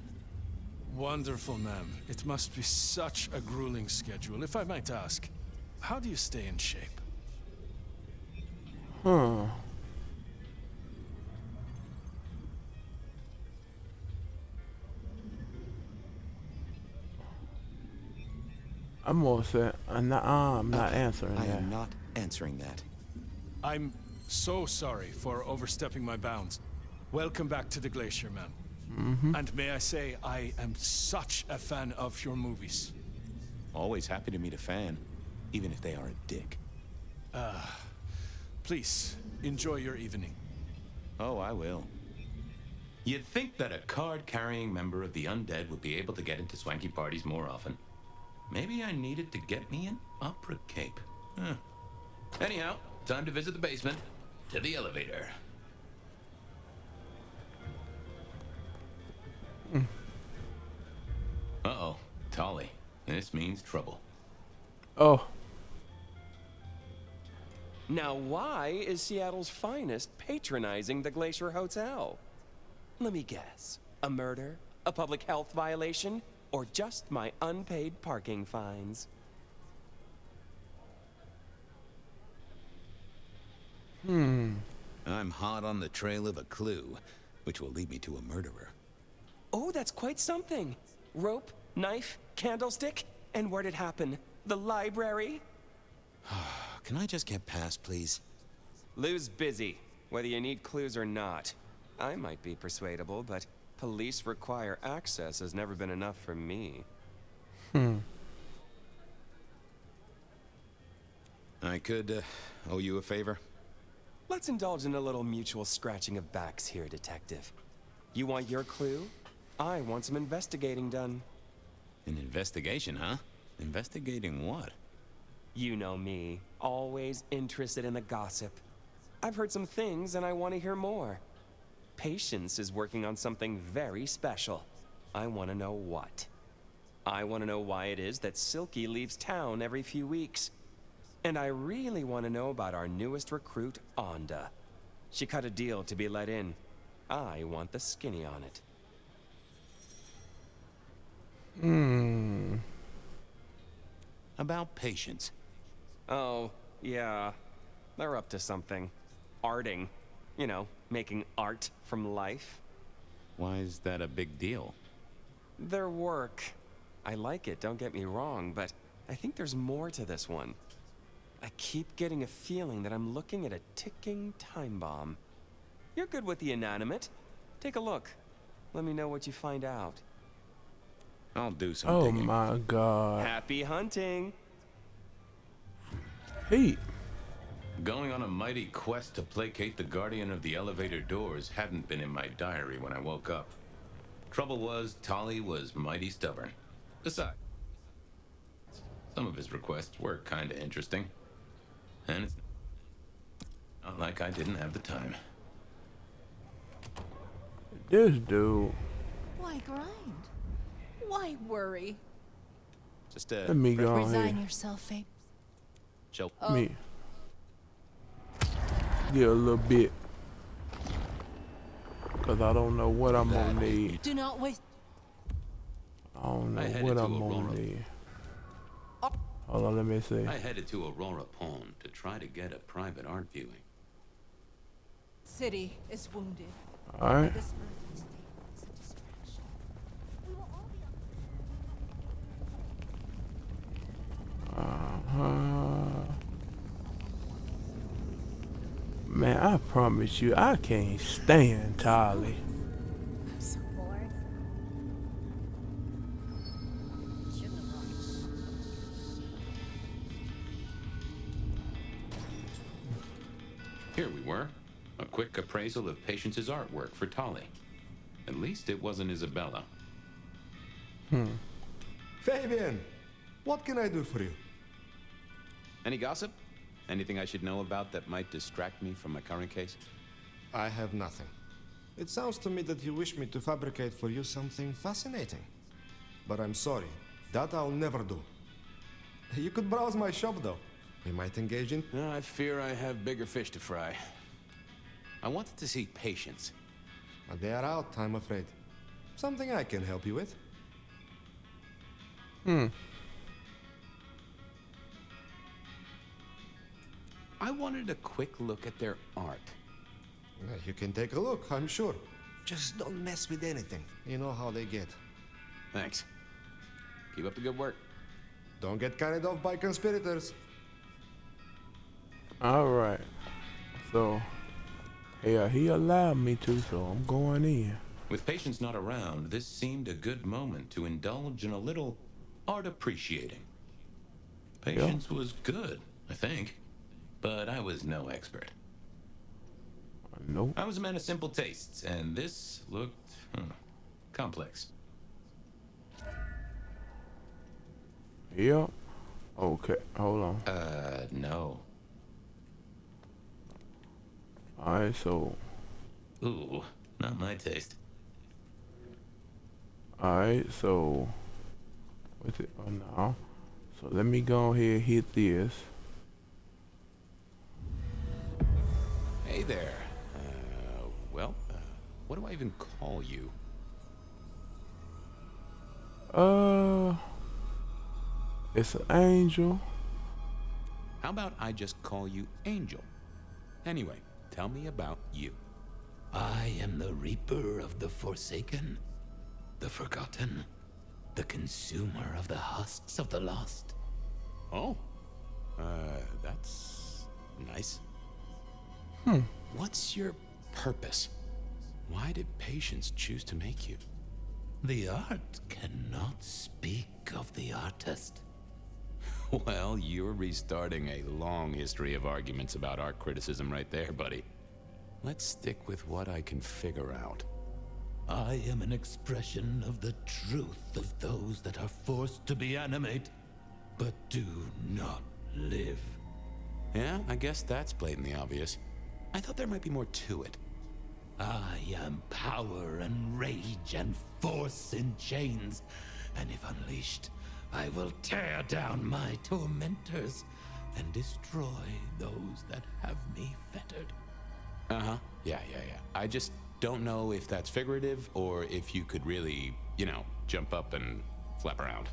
Speaker 14: Wonderful, ma'am. It must be such a grueling schedule. If I might ask, how do you stay in shape?
Speaker 1: Huh. I'm gonna say, I'm not answering that.
Speaker 15: I am not answering that.
Speaker 14: I'm so sorry for overstepping my bounds. Welcome back to the glacier, ma'am. And may I say, I am such a fan of your movies.
Speaker 15: Always happy to meet a fan, even if they are a dick.
Speaker 14: Please, enjoy your evening.
Speaker 15: Oh, I will.
Speaker 4: You'd think that a card-carrying member of the undead would be able to get into swanky parties more often. Maybe I needed to get me an opera cape. Huh. Anyhow, time to visit the basement. To the elevator. Uh-oh, Tolly. This means trouble.
Speaker 1: Oh.
Speaker 12: Now why is Seattle's finest patronizing the Glacier Hotel? Let me guess. A murder? A public health violation? Or just my unpaid parking fines?
Speaker 15: I'm hot on the trail of a clue, which will lead me to a murderer.
Speaker 12: Oh, that's quite something. Rope, knife, candlestick, and where'd it happen? The library?
Speaker 15: Can I just get past, please?
Speaker 12: Lou's busy, whether you need clues or not. I might be persuadable, but police require access has never been enough for me.
Speaker 15: I could owe you a favor.
Speaker 12: Let's indulge in a little mutual scratching of backs here, Detective. You want your clue? I want some investigating done.
Speaker 15: An investigation, huh? Investigating what?
Speaker 12: You know me, always interested in the gossip. I've heard some things and I want to hear more. Patience is working on something very special. I want to know what. I want to know why it is that Silky leaves town every few weeks. And I really want to know about our newest recruit, Onda. She cut a deal to be let in. I want the skinny on it.
Speaker 15: About Patience.
Speaker 12: Oh, yeah. They're up to something. Arting. You know, making art from life.
Speaker 15: Why is that a big deal?
Speaker 12: Their work. I like it, don't get me wrong, but I think there's more to this one. I keep getting a feeling that I'm looking at a ticking time bomb. You're good with the inanimate. Take a look. Let me know what you find out.
Speaker 15: I'll do some
Speaker 1: Oh
Speaker 15: digging.
Speaker 1: my god.
Speaker 12: Happy hunting!
Speaker 1: Heat.
Speaker 4: Going on a mighty quest to placate the guardian of the elevator doors hadn't been in my diary when I woke up. Trouble was, Tolly was mighty stubborn. Besides, Some of his requests were kinda interesting. And it's not like I didn't have the time.
Speaker 1: This dude.
Speaker 16: Why grind? Why worry?
Speaker 15: Just
Speaker 1: Let me go on
Speaker 16: Resign
Speaker 1: here.
Speaker 16: yourself, Faye.
Speaker 15: Show
Speaker 1: Me. Get a little bit. Cause I don't know what I'm gonna need.
Speaker 16: Do not waste.
Speaker 1: I don't know
Speaker 17: I headed
Speaker 1: what
Speaker 17: to
Speaker 1: I'm gonna
Speaker 17: Aurora.
Speaker 1: need. Hold on, let me see.
Speaker 17: I headed to Aurora Pond to try to get a private art viewing.
Speaker 16: City is wounded.
Speaker 1: Alright.
Speaker 16: This earthly state is a distraction. We will all be
Speaker 1: Man, I promise you, I can't stand Tolly.
Speaker 13: I'm so bored.
Speaker 4: Here we were. A quick appraisal of Patience's artwork for Tolly. At least it wasn't Isabella.
Speaker 18: Fabian, what can I do for you?
Speaker 15: Any gossip? Anything I should know about that might distract me from my current case?
Speaker 18: I have nothing. It sounds to me that you wish me to fabricate for you something fascinating. But I'm sorry, that I'll never do. You could browse my shop though. We might engage in...
Speaker 15: I fear I have bigger fish to fry. I wanted to see Patience.
Speaker 18: They are out, I'm afraid. Something I can help you with.
Speaker 15: I wanted a quick look at their art.
Speaker 18: You can take a look, I'm sure. Just don't mess with anything. You know how they get.
Speaker 15: Thanks. Keep up the good work.
Speaker 18: Don't get carried off by conspirators.
Speaker 1: Alright. So, yeah, he allowed me to, so I'm going in.
Speaker 4: With Patience not around, this seemed a good moment to indulge in a little art appreciating. Patience was good, I think, but I was no expert.
Speaker 1: Nope.
Speaker 4: I was a man of simple tastes, and this looked complex.
Speaker 1: Yep. Okay, hold on.
Speaker 4: No.
Speaker 1: Alright, so.
Speaker 4: Ooh, not my taste.
Speaker 1: Alright, so. What's it? Oh, no. So let me go ahead and hit this.
Speaker 15: Hey there. What do I even call you?
Speaker 1: It's an angel.
Speaker 15: How about I just call you Angel? Anyway, tell me about you.
Speaker 19: I am the Reaper of the Forsaken, the Forgotten, the Consumer of the husks of the lost.
Speaker 15: Oh, that's nice. What's your purpose? Why did Patience choose to make you?
Speaker 19: The art cannot speak of the artist.
Speaker 15: Well, you're restarting a long history of arguments about art criticism right there, buddy. Let's stick with what I can figure out.
Speaker 19: I am an expression of the truth of those that are forced to be animate, but do not live.
Speaker 15: Yeah, I guess that's blatantly obvious. I thought there might be more to it.
Speaker 19: I am power and rage and force in chains, and if unleashed, I will tear down my tormentors and destroy those that have me fettered.
Speaker 15: Uh-huh. Yeah. I just don't know if that's figurative or if you could really, jump up and flap around.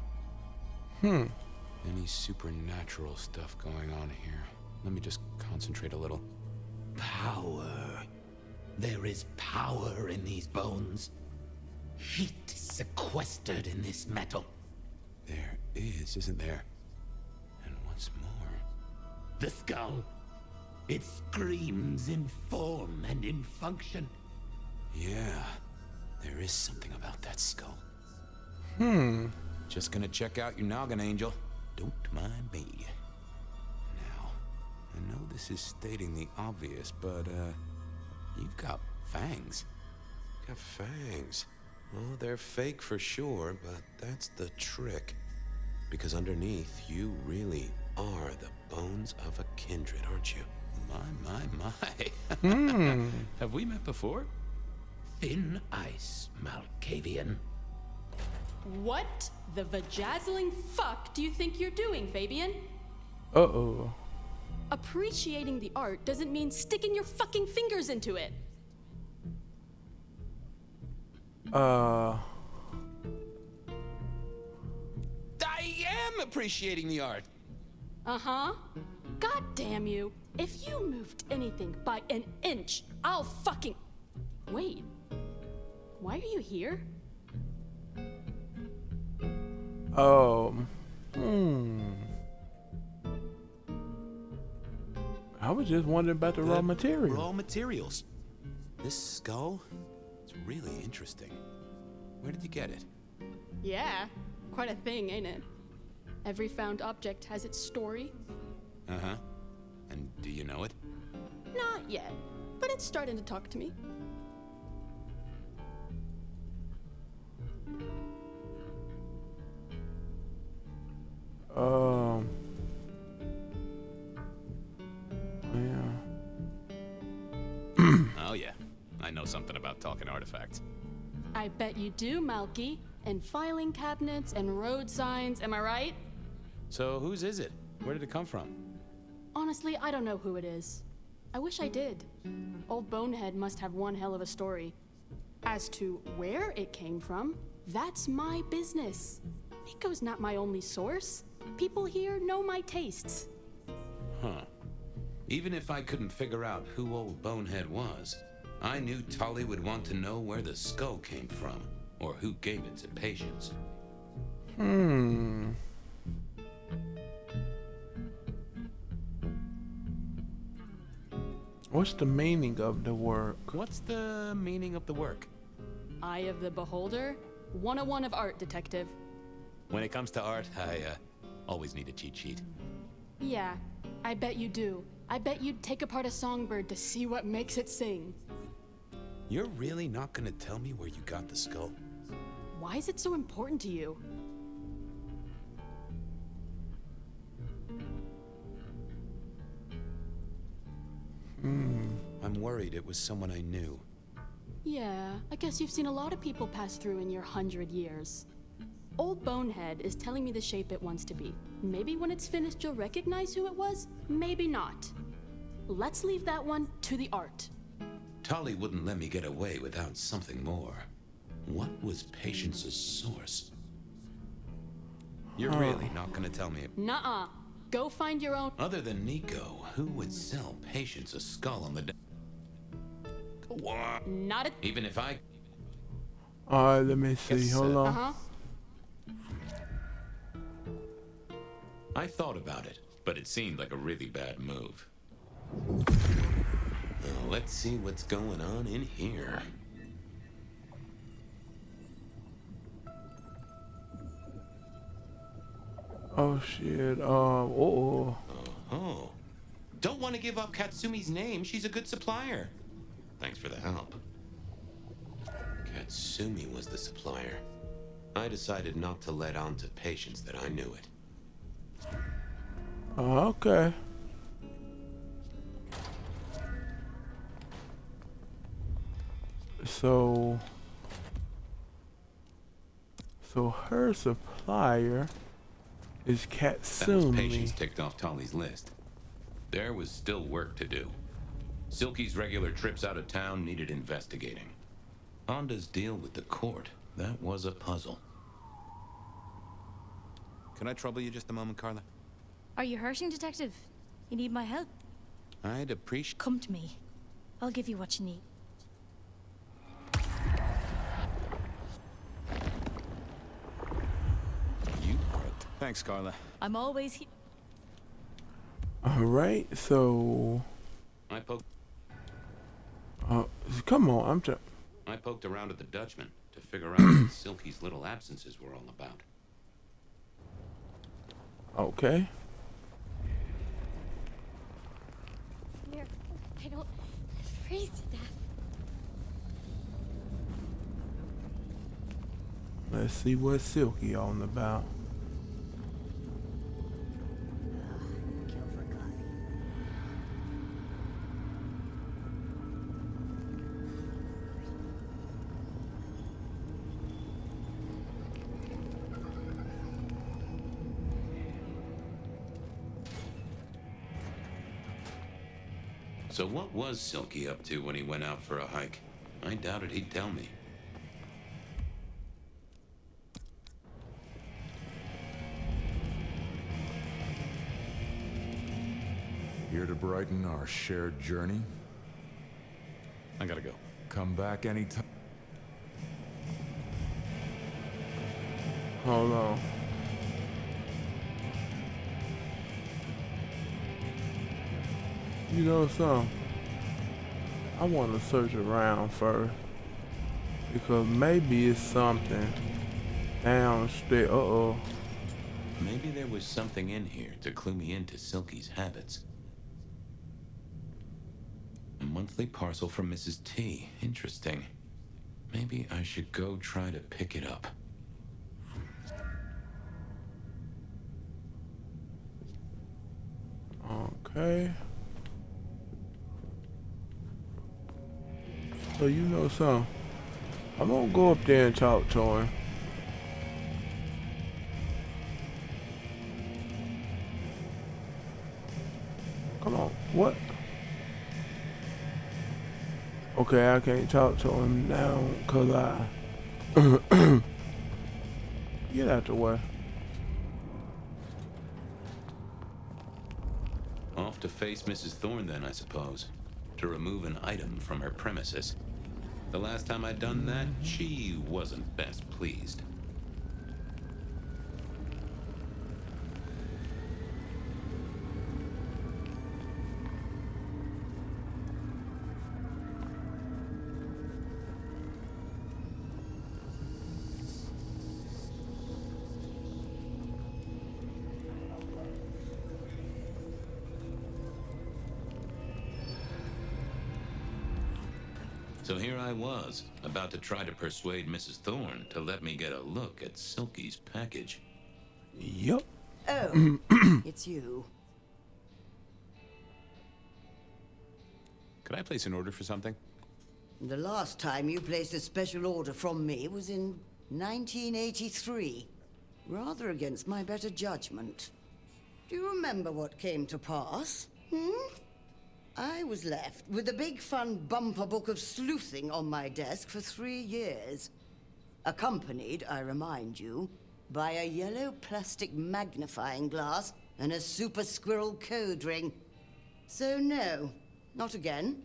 Speaker 15: Any supernatural stuff going on here? Let me just concentrate a little.
Speaker 19: Power. There is power in these bones. Heat is sequestered in this metal.
Speaker 15: There is, isn't there? And what's more?
Speaker 19: The skull. It screams in form and in function.
Speaker 15: Yeah, there is something about that skull. Just gonna check out your noggin, Angel. Don't mind me. Now, I know this is stating the obvious, but, you've got fangs.
Speaker 4: Got fangs. Well, they're fake for sure, but that's the trick.
Speaker 15: Because underneath, you really are the bones of a kindred, aren't you?
Speaker 19: My. Have we met before? Thin ice, Malkavian.
Speaker 7: What the vajazzling fuck do you think you're doing, Fabian?
Speaker 1: Uh-oh.
Speaker 7: Appreciating the art doesn't mean sticking your fucking fingers into it.
Speaker 15: I am appreciating the art.
Speaker 7: Uh-huh. God damn you. If you moved anything by an inch, I'll fucking... Wait. Why are you here?
Speaker 1: I was just wondering about the raw material.
Speaker 15: Raw materials. This skull, it's really interesting. Where did you get it?
Speaker 7: Yeah. Quite a thing, ain't it? Every found object has its story.
Speaker 15: Uh-huh. And do you know it?
Speaker 7: Not yet, but it's starting to talk to me.
Speaker 1: Yeah.
Speaker 19: Oh yeah, I know something about talking artifacts.
Speaker 7: I bet you do, Malky. And filing cabinets and road signs, am I right?
Speaker 15: So whose is it? Where did it come from?
Speaker 7: Honestly, I don't know who it is. I wish I did. Old Bonehead must have one hell of a story. As to where it came from, that's my business. Nico's not my only source. People here know my tastes.
Speaker 15: Huh. Even if I couldn't figure out who Old Bonehead was, I knew Tolly would want to know where the skull came from, or who gave it to Patience.
Speaker 1: What's the meaning of the work?
Speaker 15: What's the meaning of the work?
Speaker 7: Eye of the Beholder? 101 of art, detective.
Speaker 15: When it comes to art, I always need a cheat sheet.
Speaker 7: Yeah, I bet you do. I bet you'd take apart a songbird to see what makes it sing.
Speaker 15: You're really not gonna tell me where you got the skull?
Speaker 7: Why is it so important to you?
Speaker 15: I'm worried it was someone I knew.
Speaker 7: Yeah, I guess you've seen a lot of people pass through in your 100 years. Old Bonehead is telling me the shape it wants to be. Maybe when it's finished you'll recognize who it was, maybe not. Let's leave that one to the art.
Speaker 15: Tolly wouldn't let me get away without something more. What was Patience's source? You're really not gonna tell me?
Speaker 7: Nuh-uh. Go find your own...
Speaker 15: Other than Nico, who would sell Patience a skull on the... What?
Speaker 7: Not a...
Speaker 15: Even if I...
Speaker 1: Alright, let me see. Hold on.
Speaker 7: Uh-huh.
Speaker 15: I thought about it, but it seemed like a really bad move. Let's see what's going on in here.
Speaker 1: Oh shit. Oh.
Speaker 15: Oh. Don't want to give up Katsumi's name. She's a good supplier. Thanks for the help. Katsumi was the supplier. I decided not to let on to Patience that I knew it.
Speaker 1: Okay. So her supplier is Katsumi.
Speaker 15: That was Patience ticked off Tolly's list. There was still work to do. Silky's regular trips out of town needed investigating. Honda's deal with the court, that was a puzzle. Can I trouble you just a moment, Carla?
Speaker 13: Are you hurting, Detective? You need my help?
Speaker 15: I'd appreciate...
Speaker 13: Come to me. I'll give you what you need.
Speaker 15: You worked. Thanks, Carla.
Speaker 13: I'm always here.
Speaker 1: Alright, so...
Speaker 15: I poked...
Speaker 1: come on,
Speaker 15: I poked around at the Dutchman to figure out what Silky's little absences were all about.
Speaker 1: Okay.
Speaker 13: Here, I don't freeze to death.
Speaker 1: Let's see what Silky on about.
Speaker 15: So what was Silky up to when he went out for a hike? I doubted he'd tell me.
Speaker 2: Here to brighten our shared journey?
Speaker 14: I gotta go.
Speaker 2: Come back anytime.
Speaker 1: Hold on. You know something? I want to search around first. Because maybe it's something downstairs. Uh-oh.
Speaker 15: Maybe there was something in here to clue me into Silky's habits. A monthly parcel from Mrs. T. Interesting. Maybe I should go try to pick it up.
Speaker 1: Okay. So you know something? I'm gonna go up there and talk to him. Come on, what? Okay, I can't talk to him now cause I get out the way.
Speaker 15: Off to face Mrs. Thorne then, I suppose. To remove an item from her premises. The last time I'd done that, she wasn't best pleased. So here I was, about to try to persuade Mrs. Thorne to let me get a look at Silky's package.
Speaker 1: Yup.
Speaker 20: Oh, it's you.
Speaker 15: Could I place an order for something?
Speaker 20: The last time you placed a special order from me was in 1983. Rather against my better judgment. Do you remember what came to pass? I was left with a big fun bumper book of sleuthing on my desk for 3 years. Accompanied, I remind you, by a yellow plastic magnifying glass and a super squirrel code ring. So no, not again.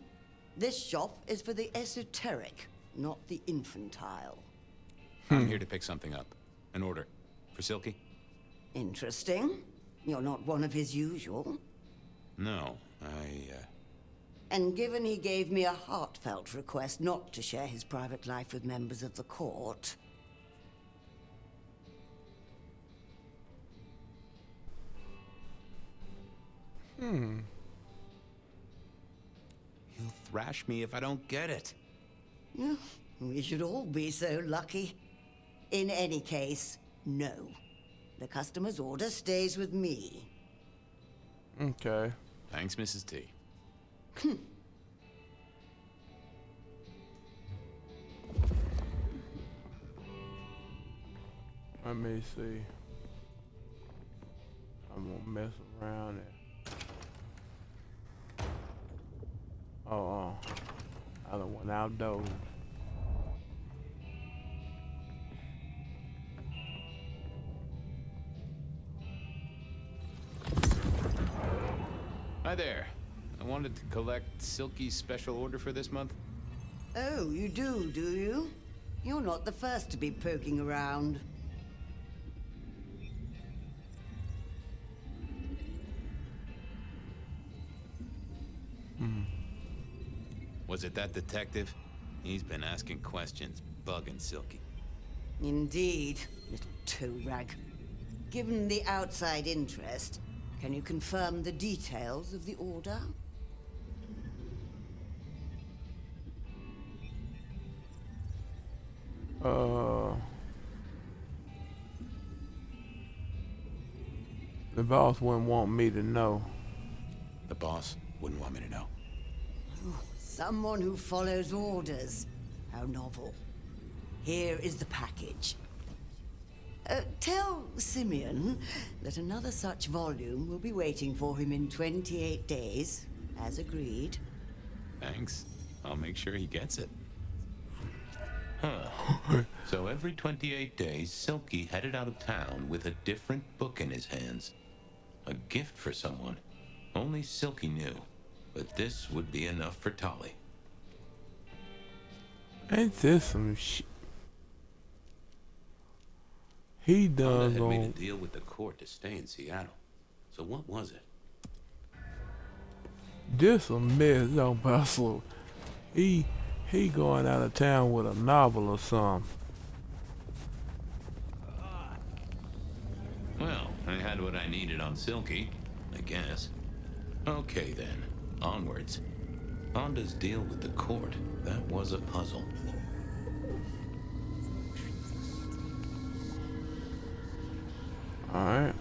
Speaker 20: This shop is for the esoteric, not the infantile.
Speaker 15: I'm here to pick something up. An order. For Silky?
Speaker 20: Interesting. You're not one of his usual.
Speaker 15: No,
Speaker 20: And given he gave me a heartfelt request not to share his private life with members of the court...
Speaker 15: He'll thrash me if I don't get it.
Speaker 20: We should all be so lucky. In any case, no. The customer's order stays with me.
Speaker 1: Okay.
Speaker 15: Thanks, Mrs. T.
Speaker 1: Let me see. I'm gonna mess around and I done went outdoors.
Speaker 15: Hi there. I wanted to collect Silky's special order for this month.
Speaker 20: Oh, you do you? You're not the first to be poking around.
Speaker 15: Was it that detective? He's been asking questions, bugging Silky.
Speaker 20: Indeed, little toe rag. Given the outside interest, can you confirm the details of the order?
Speaker 1: The boss wouldn't want me to know.
Speaker 15: The boss wouldn't want me to know.
Speaker 20: Someone who follows orders. How novel. Here is the package. Tell Simeon that another such volume will be waiting for him in 28 days, as agreed.
Speaker 15: Thanks. I'll make sure he gets it. Huh. So every 28 days, Silky headed out of town with a different book in his hands. A gift for someone. Only Silky knew. But this would be enough for Tolly.
Speaker 1: Ain't this some shit? He
Speaker 17: Honda
Speaker 1: done
Speaker 17: had made a
Speaker 1: gone.
Speaker 17: deal with the court to stay in Seattle. So what was it?
Speaker 1: This a mess, young Baslo. He going out of town with a novel or something.
Speaker 15: Well, I had what I needed on Silky, I guess. Okay then, onwards. Honda's deal with the court, that was a puzzle.
Speaker 1: Alright.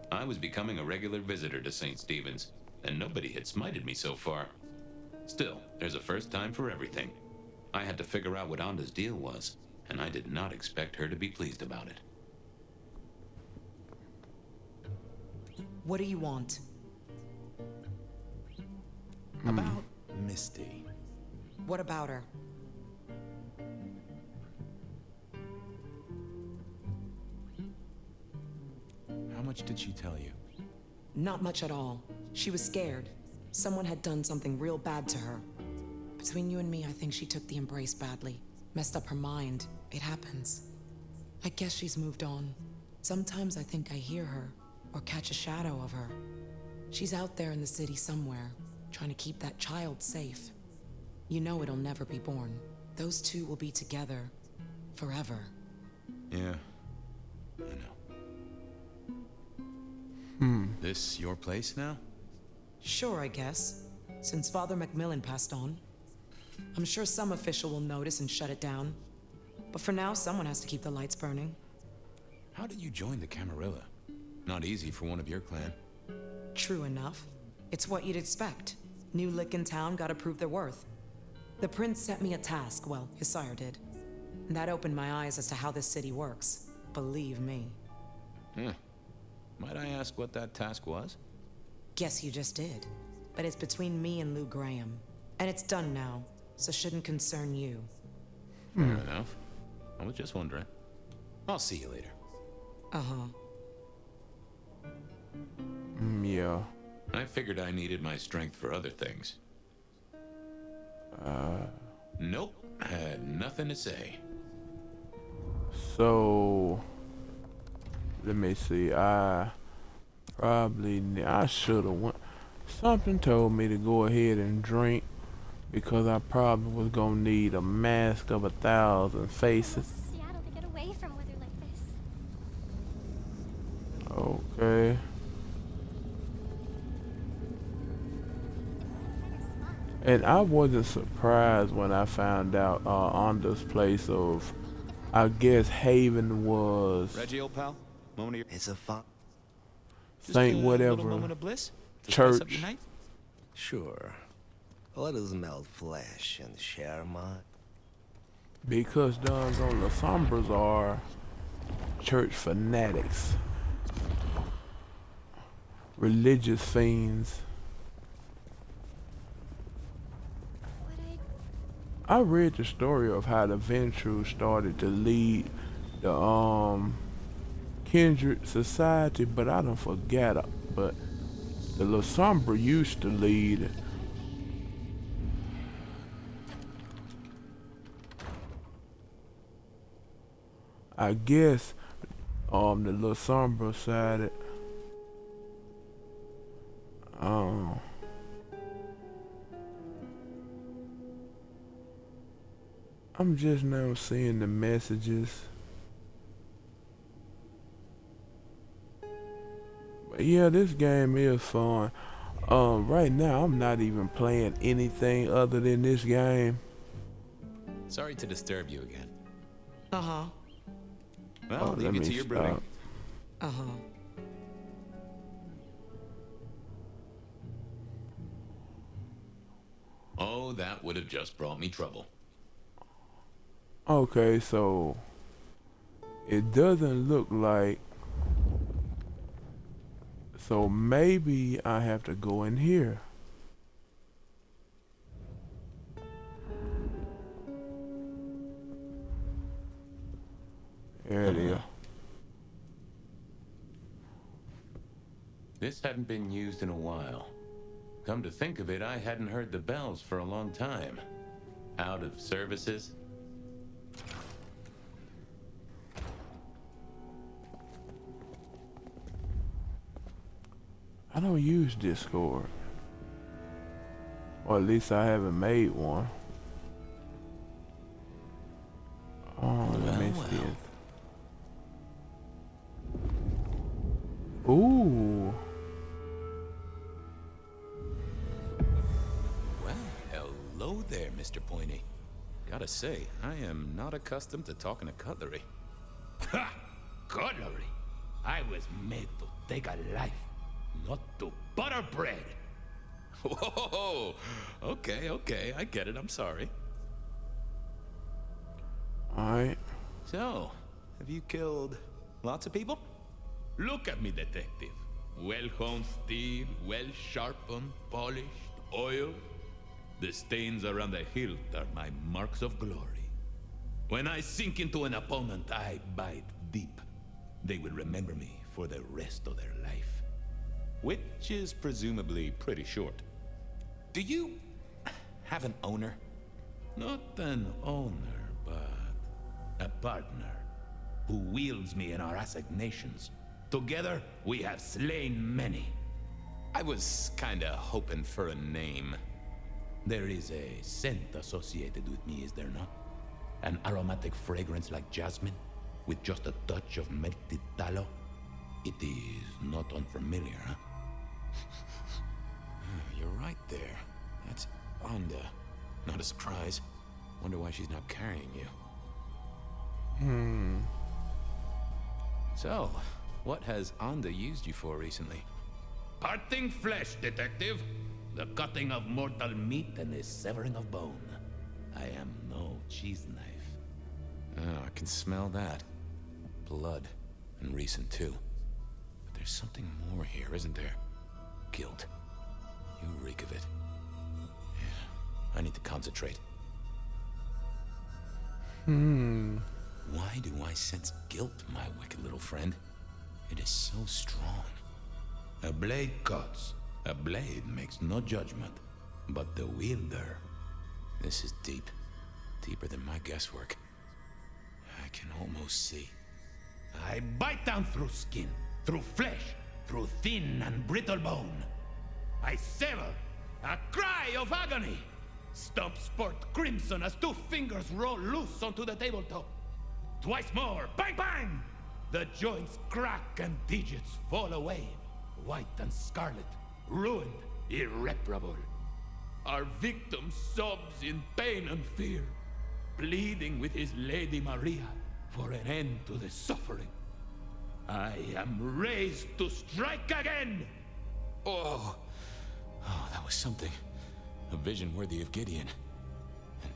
Speaker 15: I was becoming a regular visitor to St. Stephen's, and nobody had smited me so far. Still, there's a first time for everything. I had to figure out what Honda's deal was, and I did not expect her to be pleased about it.
Speaker 21: What do you want?
Speaker 22: About Misty.
Speaker 21: What about her?
Speaker 22: How much did she tell you?
Speaker 21: Not much at all. She was scared. Someone had done something real bad to her. Between you and me, I think she took the embrace badly. Messed up her mind. It happens. I guess she's moved on. Sometimes I think I hear her, or catch a shadow of her. She's out there in the city somewhere, trying to keep that child safe. You know it'll never be born. Those two will be together forever.
Speaker 22: Yeah, I know. This your place now?
Speaker 21: Sure, I guess. Since Father Macmillan passed on. I'm sure some official will notice and shut it down. But for now, someone has to keep the lights burning.
Speaker 22: How did you join the Camarilla? Not easy for one of your clan.
Speaker 21: True enough. It's what you'd expect. New lick in town gotta prove their worth. The prince set me a task, well, his sire did. And that opened my eyes as to how this city works. Believe me.
Speaker 22: Might I ask what that task was?
Speaker 21: Guess you just did. But it's between me and Lou Graham. And it's done now, so shouldn't concern you.
Speaker 22: Fair enough. I was just wondering. I'll see you later.
Speaker 21: Uh-huh.
Speaker 1: Yeah.
Speaker 15: I figured I needed my strength for other things. Nope, had nothing to say.
Speaker 1: So let me see. I should have went. Something told me to go ahead and drink because I probably was gonna need a mask of 1,000 faces.
Speaker 23: Seattle to get away from weather like this.
Speaker 1: Okay. And I wasn't surprised when I found out on this place of, I guess Haven was
Speaker 22: Reggie, old pal, moment of your...
Speaker 24: It's a fun.
Speaker 1: Saint whatever
Speaker 22: moment of bliss? To
Speaker 1: church.
Speaker 22: spice up your night?
Speaker 24: Sure. Let us melt flesh and share mine.
Speaker 1: Because doggone the Sombras are church fanatics, religious fiends. I read the story of how the Ventrue started to lead the kindred society, but I don't forget it. But the La Sombra used to lead it. I guess the La Sombra side I'm just now seeing the messages. But yeah, this game is fun. Right now I'm not even playing anything other than this game.
Speaker 22: Sorry to disturb you again.
Speaker 21: Uh-huh.
Speaker 22: Well, leave you to your brooding.
Speaker 21: Uh-huh.
Speaker 15: Oh, that would have just brought me trouble.
Speaker 1: Okay, so It doesn't look like. So maybe I have to go in here. There it is.
Speaker 15: This hadn't been used in a while. Come to think of it, I hadn't heard the bells for a long time. Out of services?
Speaker 1: I don't use Discord. Or at least I haven't made one. Oh, let me see it. Ooh.
Speaker 22: Well, hello there, Mr. Pointy. Gotta say, I am not accustomed to talking to cutlery.
Speaker 19: Ha! Cutlery? I was made to take a life, not to butter bread.
Speaker 22: Whoa! Okay, I get it, I'm sorry.
Speaker 1: Alright.
Speaker 22: So, have you killed lots of people?
Speaker 19: Look at me, detective. Well-honed steel, well-sharpened, polished, oiled. The stains around the hilt are my marks of glory. When I sink into an opponent, I bite deep. They will remember me for the rest of their life.
Speaker 22: Which is presumably pretty short. Do you have an owner?
Speaker 19: Not an owner, but a partner who wields me in our assignations. Together, we have slain many.
Speaker 22: I was kinda hoping for a name.
Speaker 19: There is a scent associated with me, is there not? An aromatic fragrance like jasmine, with just a touch of melted tallow. It is not unfamiliar, huh?
Speaker 22: You're right there. That's Onda. Not a surprise. Wonder why she's not carrying you. So, what has Onda used you for recently?
Speaker 19: Parting flesh, detective. The cutting of mortal meat and the severing of bone. I am no cheese knife.
Speaker 22: Oh, I can smell that. Blood. And recent, too. But there's something more here, isn't there? Guilt. You reek of it. Yeah, I need to concentrate. Why do I sense guilt, my wicked little friend? It is so strong.
Speaker 19: A blade cuts. A blade makes no judgment. But the wielder...
Speaker 22: This is deep. Deeper than my guesswork. I can almost see.
Speaker 19: I bite down through skin, through flesh, through thin and brittle bone. I sever, a cry of agony. Stumps spurt crimson as 2 fingers roll loose onto the tabletop. Twice more, bang bang! The joints crack and digits fall away, white and scarlet, ruined, irreparable. Our victim sobs in pain and fear, pleading with his Lady Maria for an end to the suffering. I am raised to strike again!
Speaker 22: Oh, that was something. A vision worthy of Gideon. And...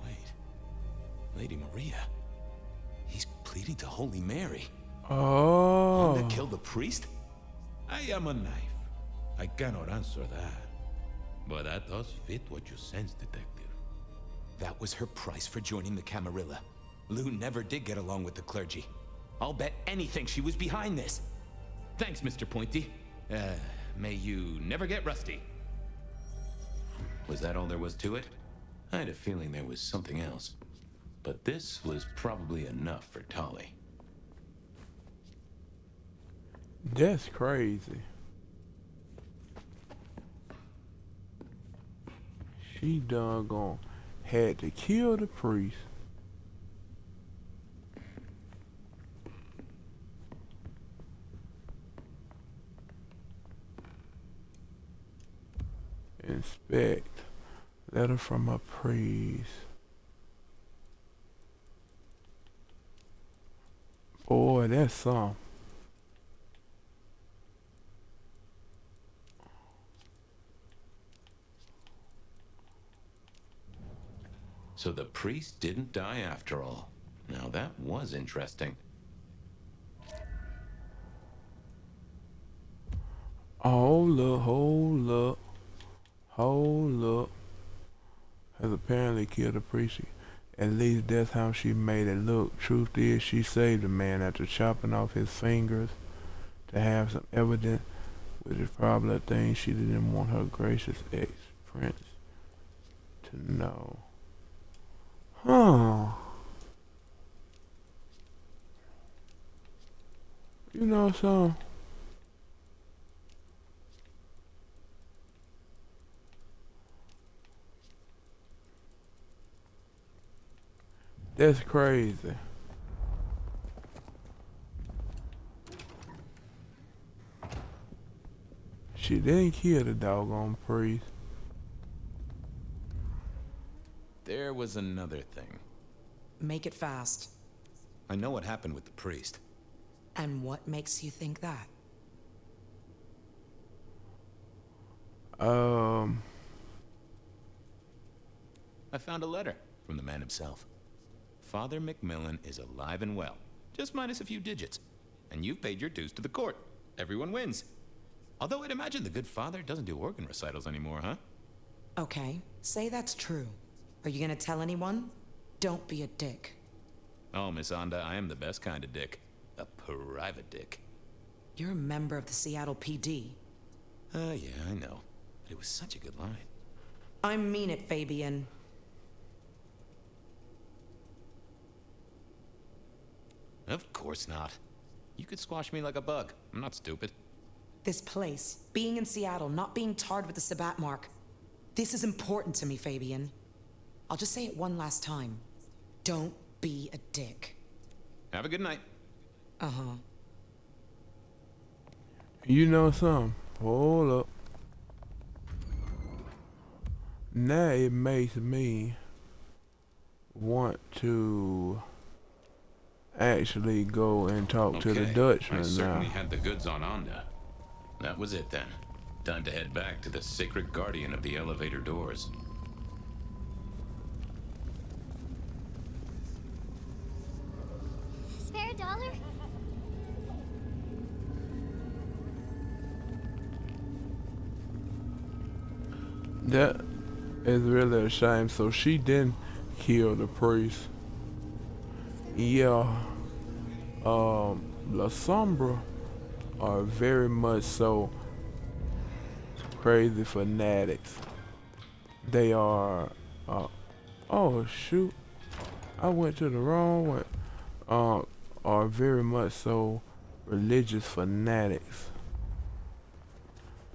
Speaker 22: wait. Lady Maria. He's pleading to Holy Mary.
Speaker 1: Oh.
Speaker 22: Honda killed the priest?
Speaker 19: I am a knife. I cannot answer that. But that does fit what you sense, detective.
Speaker 22: That was her price for joining the Camarilla. Lou never did get along with the clergy. I'll bet anything she was behind this.
Speaker 19: Thanks, Mr. Pointy. May you never get rusty.
Speaker 15: Was that all there was to it? I had a feeling there was something else. But this was probably enough for Tolly.
Speaker 1: That's crazy. She doggone had to kill the priest. Inspect. Letter from a priest. Boy, that's some.
Speaker 15: So the priest didn't die after all. Now that was interesting.
Speaker 1: Hold up, hold up, hold up. Has apparently killed a priest. At least that's how she made it look. Truth is, she saved the man after chopping off his fingers to have some evidence, which is probably a thing she didn't want her gracious ex-prince to know. Huh. You know something? That's crazy. She didn't kill the doggone priest.
Speaker 22: There was another thing.
Speaker 21: Make it fast.
Speaker 22: I know what happened with the priest.
Speaker 21: And what makes you think that?
Speaker 22: I found a letter from the man himself. Father Macmillan is alive and well, just minus a few digits. And you've paid your dues to the court. Everyone wins. Although I'd imagine the good father doesn't do organ recitals anymore, huh?
Speaker 21: Okay, say that's true. Are you gonna tell anyone? Don't be a dick.
Speaker 22: Oh, Miss Onda, I am the best kind of dick. A private dick.
Speaker 21: You're a member of the Seattle PD.
Speaker 22: Yeah, I know. But it was such a good line.
Speaker 21: I mean it, Fabian.
Speaker 22: Of course not. You could squash me like a bug. I'm not stupid.
Speaker 21: This place, being in Seattle, not being tarred with the Sabbat mark. This is important to me, Fabian. I'll just say it one last time. Don't be a dick.
Speaker 22: Have a good night.
Speaker 21: Uh-huh.
Speaker 1: You know something? Hold up. Now it makes me want to actually go and talk to the Dutchman
Speaker 15: I certainly
Speaker 1: now.
Speaker 15: had the goods on Onda. That was it then. Time to head back to the sacred guardian of the elevator doors.
Speaker 16: Spare a dollar?
Speaker 1: That is really a shame. So she didn't kill the priest. Yeah. La Sombra are very much so crazy fanatics. They are, oh shoot, I went to the wrong one. Are very much so religious fanatics.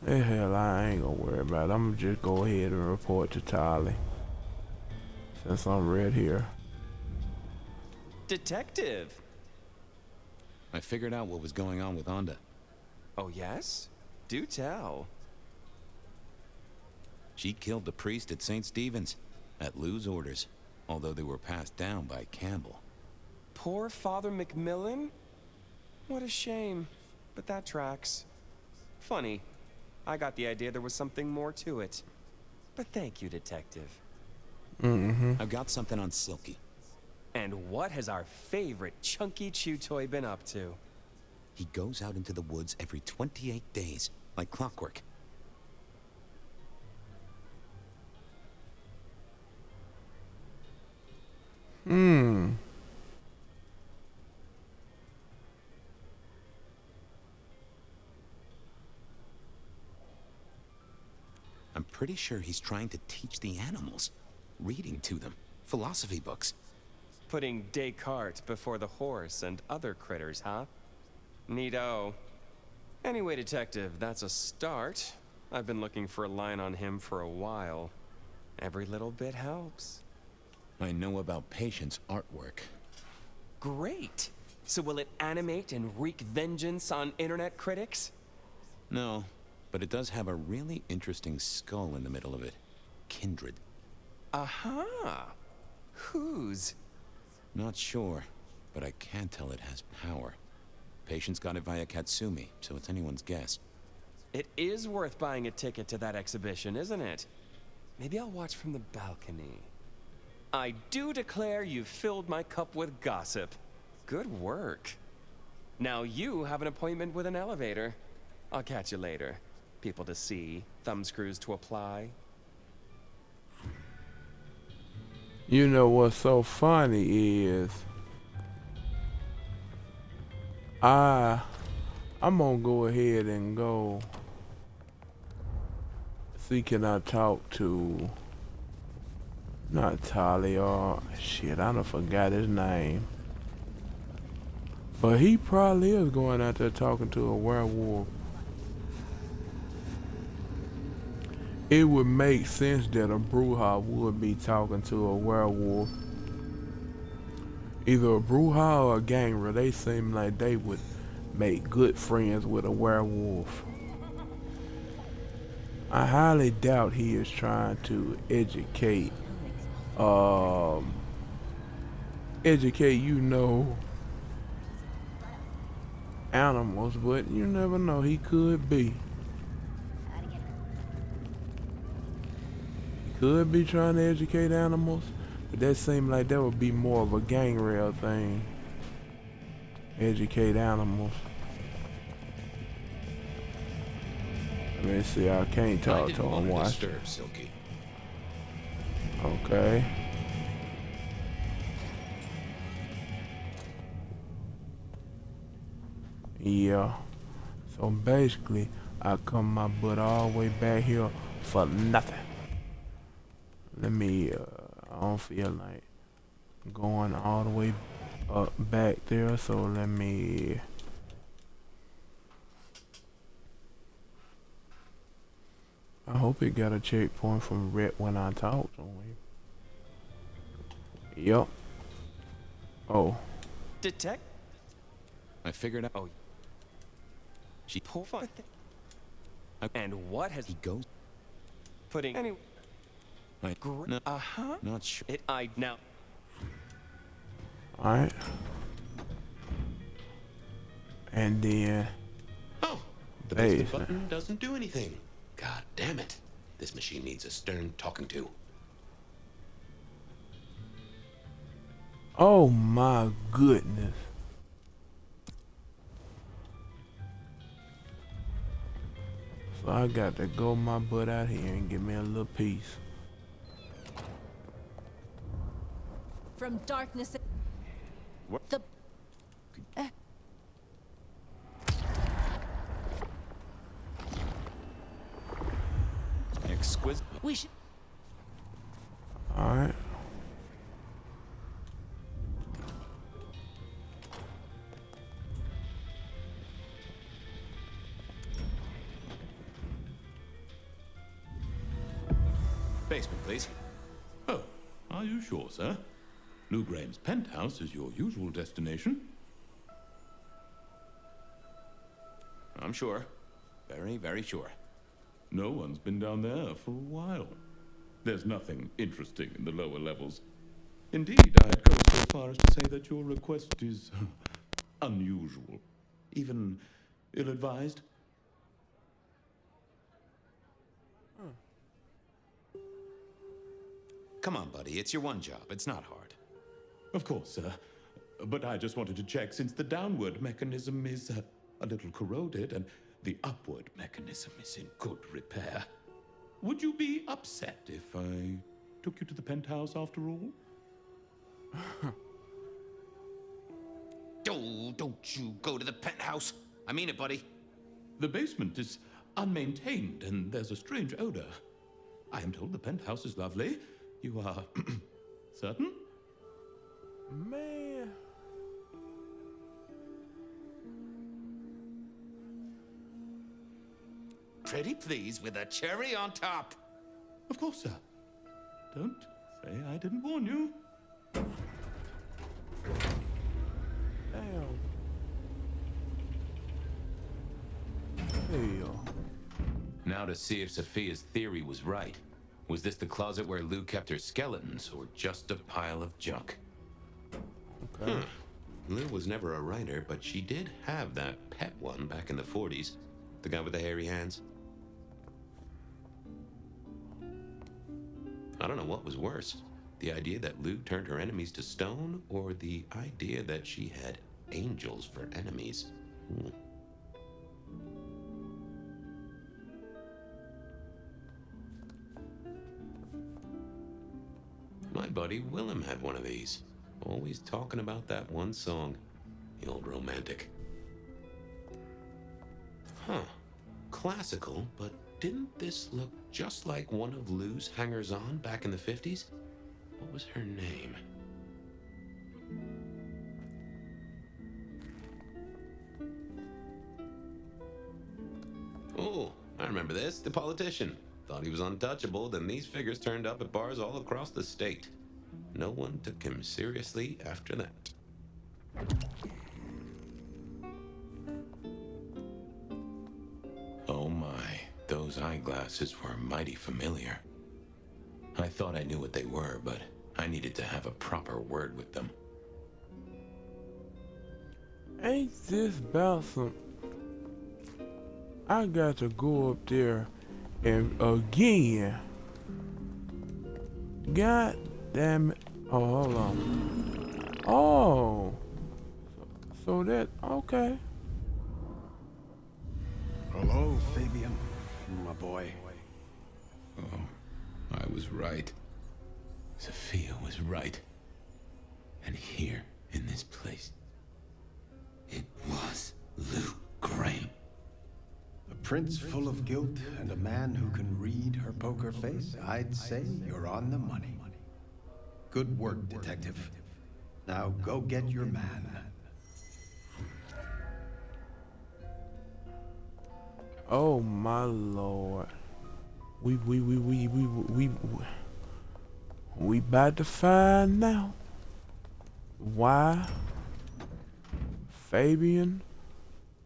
Speaker 1: The hell, I ain't gonna worry about it. I'm gonna just go ahead and report to Tali, since I'm right here.
Speaker 12: Detective!
Speaker 22: I figured out what was going on with Onda.
Speaker 12: Oh, yes? Do tell.
Speaker 22: She killed the priest at St. Stephen's, at Lou's orders, although they were passed down by Campbell.
Speaker 12: Poor Father Macmillan? What a shame, but that tracks. Funny, I got the idea there was something more to it. But thank you, Detective.
Speaker 22: I've got something on Silky.
Speaker 12: And what has our favorite chunky chew toy been up to?
Speaker 22: He goes out into the woods every 28 days, like clockwork. I'm pretty sure he's trying to teach the animals, reading to them, philosophy books.
Speaker 12: Putting Descartes before the horse and other critters, huh? Neato. Anyway, Detective, that's a start. I've been looking for a line on him for a while. Every little bit helps.
Speaker 22: I know about Patience artwork.
Speaker 12: Great! So will it animate and wreak vengeance on internet critics?
Speaker 22: No, but it does have a really interesting skull in the middle of it. Kindred.
Speaker 12: Aha! Whose?
Speaker 22: Not sure, but I can tell it has power. Patience got it via Katsumi, so it's anyone's guess.
Speaker 12: It is worth buying a ticket to that exhibition, isn't it? Maybe I'll watch from the balcony. I do declare you've filled my cup with gossip. Good work. Now you have an appointment with an elevator. I'll catch you later. People to see, thumbscrews to apply.
Speaker 1: You know what's so funny is I'm gonna go ahead and go see, can I talk to not Talia, shit, I done forgot his name. But he probably is going out there talking to a werewolf. It would make sense that a Bruja would be talking to a werewolf. Either a Bruja or a Gangra. They seem like they would make good friends with a werewolf. I highly doubt he is trying to educate, you know, animals, but you never know, he could be. Could be trying to educate animals, but that seemed like that would be more of a gang rail thing. Educate animals. Let me see, I can't talk to him. Watch.
Speaker 15: Silky.
Speaker 1: Okay. Yeah. So basically, I come my butt all the way back here for nothing. Let me, I don't feel like going all the way up back there, so let me... I hope it got a checkpoint from Rhett when I talked to him. Yup. Oh.
Speaker 12: Detect?
Speaker 22: I figured out. Oh.
Speaker 12: She pulled fun. And what has he goes? Putting any.
Speaker 22: No,
Speaker 12: uh-huh.
Speaker 22: Not sure.
Speaker 12: It I now.
Speaker 1: Alright. And then.
Speaker 15: Oh, the basement button doesn't do anything. God damn it. This machine needs a stern talking to.
Speaker 1: Oh my goodness. So I got to go my butt out here and get me a little piece.
Speaker 16: From darkness.
Speaker 22: What?
Speaker 16: The.
Speaker 22: Exquisite.
Speaker 16: We should.
Speaker 1: Alright.
Speaker 22: Basement, please.
Speaker 15: Oh, are you sure, sir? Lou Graham's penthouse is your usual destination.
Speaker 22: I'm sure. Very, very sure.
Speaker 15: No one's been down there for a while. There's nothing interesting in the lower levels. Indeed, I'd go so far as to say that your request is unusual, even ill-advised.
Speaker 22: Come on, buddy. It's your one job. It's not hard.
Speaker 15: Of course, sir. But I just wanted to check since the downward mechanism is a little corroded and the upward mechanism is in good repair. Would you be upset if I took you to the penthouse after all?
Speaker 22: Oh, don't you go to the penthouse. I mean it, buddy.
Speaker 15: The basement is unmaintained and there's a strange odor. I am told the penthouse is lovely. You are certain?
Speaker 1: Man.
Speaker 22: Pretty please with a cherry on top.
Speaker 15: Of course, sir. Don't say I didn't warn you.
Speaker 1: Damn. Hell.
Speaker 15: Now to see if Sophia's theory was right. Was this the closet where Lou kept her skeletons, or just a pile of junk?
Speaker 1: Okay.
Speaker 15: Lou was never a writer, but she did have that pet one back in the 40s. The guy with the hairy hands. I don't know what was worse. The idea that Lou turned her enemies to stone, or the idea that she had angels for enemies? My buddy Willem had one of these. Always talking about that one song. The old romantic. Huh. Classical, but didn't this look just like one of Lou's hangers-on back in the 50s? What was her name? Oh, I remember this. The politician. Thought he was untouchable, then these figures turned up at bars all across the state. No one took him seriously after that. Oh my, those eyeglasses were mighty familiar. I thought I knew what they were, but I needed to have a proper word with them.
Speaker 1: Ain't this about some... I got to go up there and again. God damn it. Oh, hold on. Oh. So that, okay.
Speaker 5: Hello, Fabian, my boy.
Speaker 15: Oh, I was right. Sophia was right. And here, in this place, it was Lou Graham.
Speaker 5: A prince full of guilt and a man who can read her poker face. I'd say you're on the money. Good work, detective. Now go get your man.
Speaker 1: Oh my lord. We about to find out why Fabian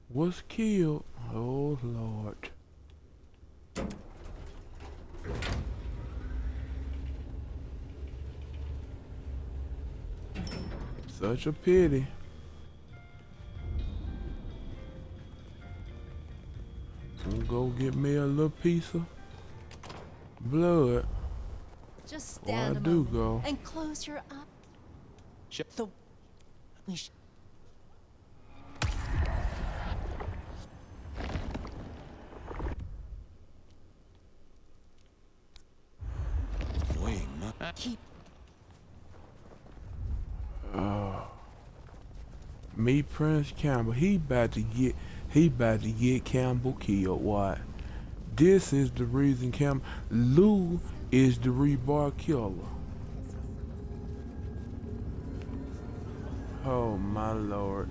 Speaker 1: was killed. Oh lord. Such a pity. I'm go get me a little piece of blood.
Speaker 16: Just stand a
Speaker 1: do
Speaker 16: moment
Speaker 1: go.
Speaker 16: and close your eyes. Keep.
Speaker 1: Me Prince Campbell, he about to get Campbell killed. Why? This is the reason Lou is the rebar killer. Oh my lord.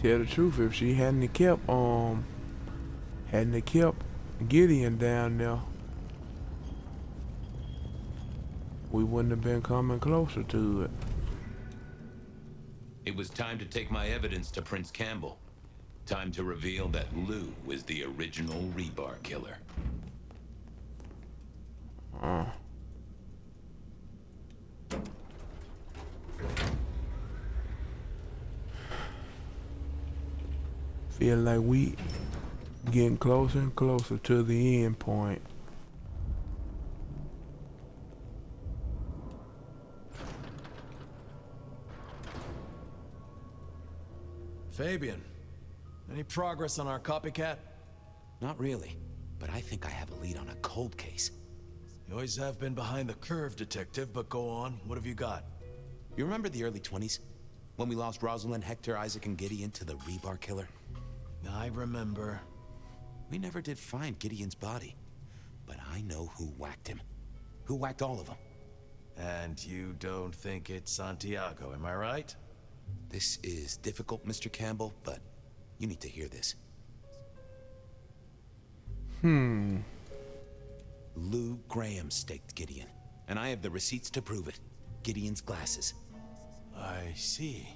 Speaker 1: Tell the truth, if she hadn't kept Gideon down there, we wouldn't have been coming closer to it.
Speaker 15: It was time to take my evidence to Prince Campbell. Time to reveal that Lou was the original rebar killer.
Speaker 1: Feel like we getting closer and closer to the end point.
Speaker 6: Fabian, any progress on our copycat?
Speaker 8: Not really, but I think I have a lead on a cold case.
Speaker 6: You always have been behind the curve, detective, but go on. What have you got?
Speaker 8: You remember the early 20s? When we lost Rosalind, Hector, Isaac, and Gideon to the rebar killer?
Speaker 6: I remember.
Speaker 8: We never did find Gideon's body, but I know who whacked him. Who whacked all of them.
Speaker 6: And you don't think it's Santiago, am I right?
Speaker 8: This is difficult, Mr. Campbell, but you need to hear this. Lou Graham staked Gideon, and I have the receipts to prove it. Gideon's glasses.
Speaker 6: I see.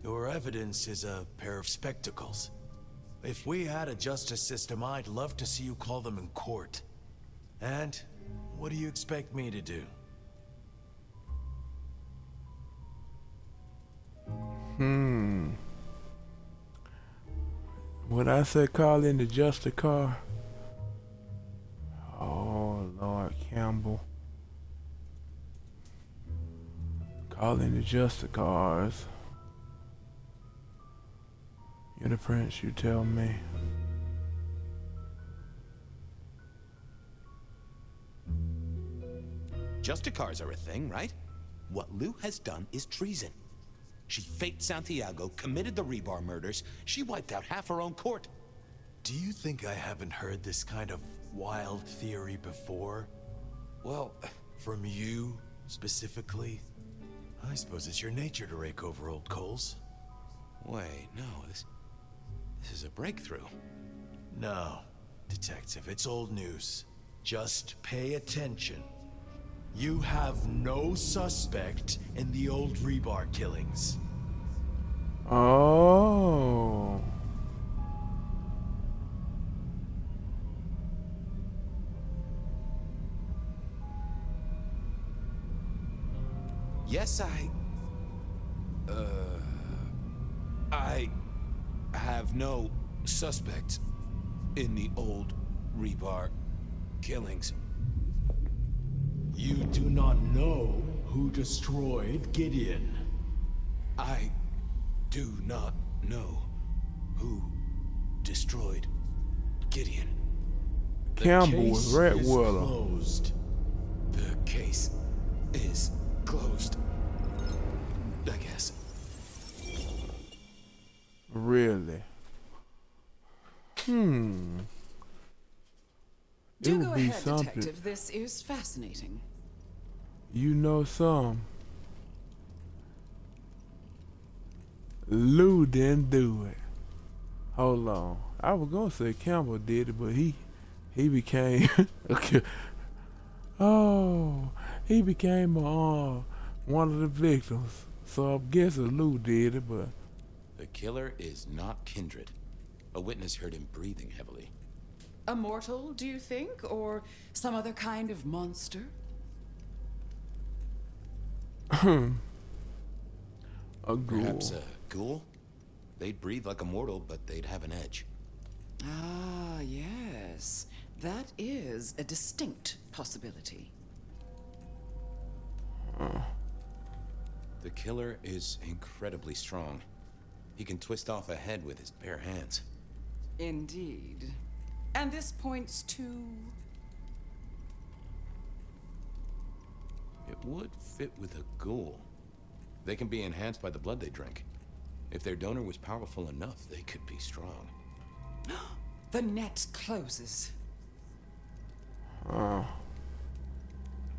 Speaker 6: Your evidence is a pair of spectacles. If we had a justice system, I'd love to see you call them in court. And What do you expect me to do?
Speaker 1: When I said call in the Justice car, oh Lord Campbell, call in the Justice cars. You're the prince, you tell me.
Speaker 8: Justicars are a thing, right? What Lou has done is treason. She faked Santiago, committed the Rebar murders. She wiped out half her own court.
Speaker 6: Do you think I haven't heard this kind of wild theory before? Well, from you, specifically? I suppose it's your nature to rake over old coals.
Speaker 8: Wait, no, this is a breakthrough.
Speaker 6: No, Detective, it's old news. Just pay attention. You have no suspect in the old Rebar killings.
Speaker 1: Oh.
Speaker 8: Yes, I have no suspect in the old Rebar killings.
Speaker 6: You do not know who destroyed Gideon.
Speaker 8: I do not know who destroyed Gideon.
Speaker 1: Campbell was Red Water.
Speaker 6: Closed.
Speaker 8: The case is closed. I guess.
Speaker 1: Really? It
Speaker 3: Do
Speaker 1: would
Speaker 3: go
Speaker 1: be
Speaker 3: ahead,
Speaker 1: something.
Speaker 3: Detective. This is fascinating.
Speaker 1: You know some. Lou didn't do it. Hold on. I was gonna say Campbell did it, but he became okay. Oh, he became one of the victims. So I'm guessing Lou did it, but
Speaker 8: The killer is not Kindred. A witness heard him breathing heavily.
Speaker 3: A mortal, do you think? Or some other kind of monster?
Speaker 1: a ghoul.
Speaker 8: Perhaps a ghoul? They'd breathe like a mortal, but they'd have an edge.
Speaker 3: Ah, yes. That is a distinct possibility.
Speaker 8: The killer is incredibly strong. He can twist off a head with his bare hands.
Speaker 3: Indeed. And this points to...
Speaker 8: It would fit with a ghoul. They can be enhanced by the blood they drink. If their donor was powerful enough, they could be strong.
Speaker 3: The net closes.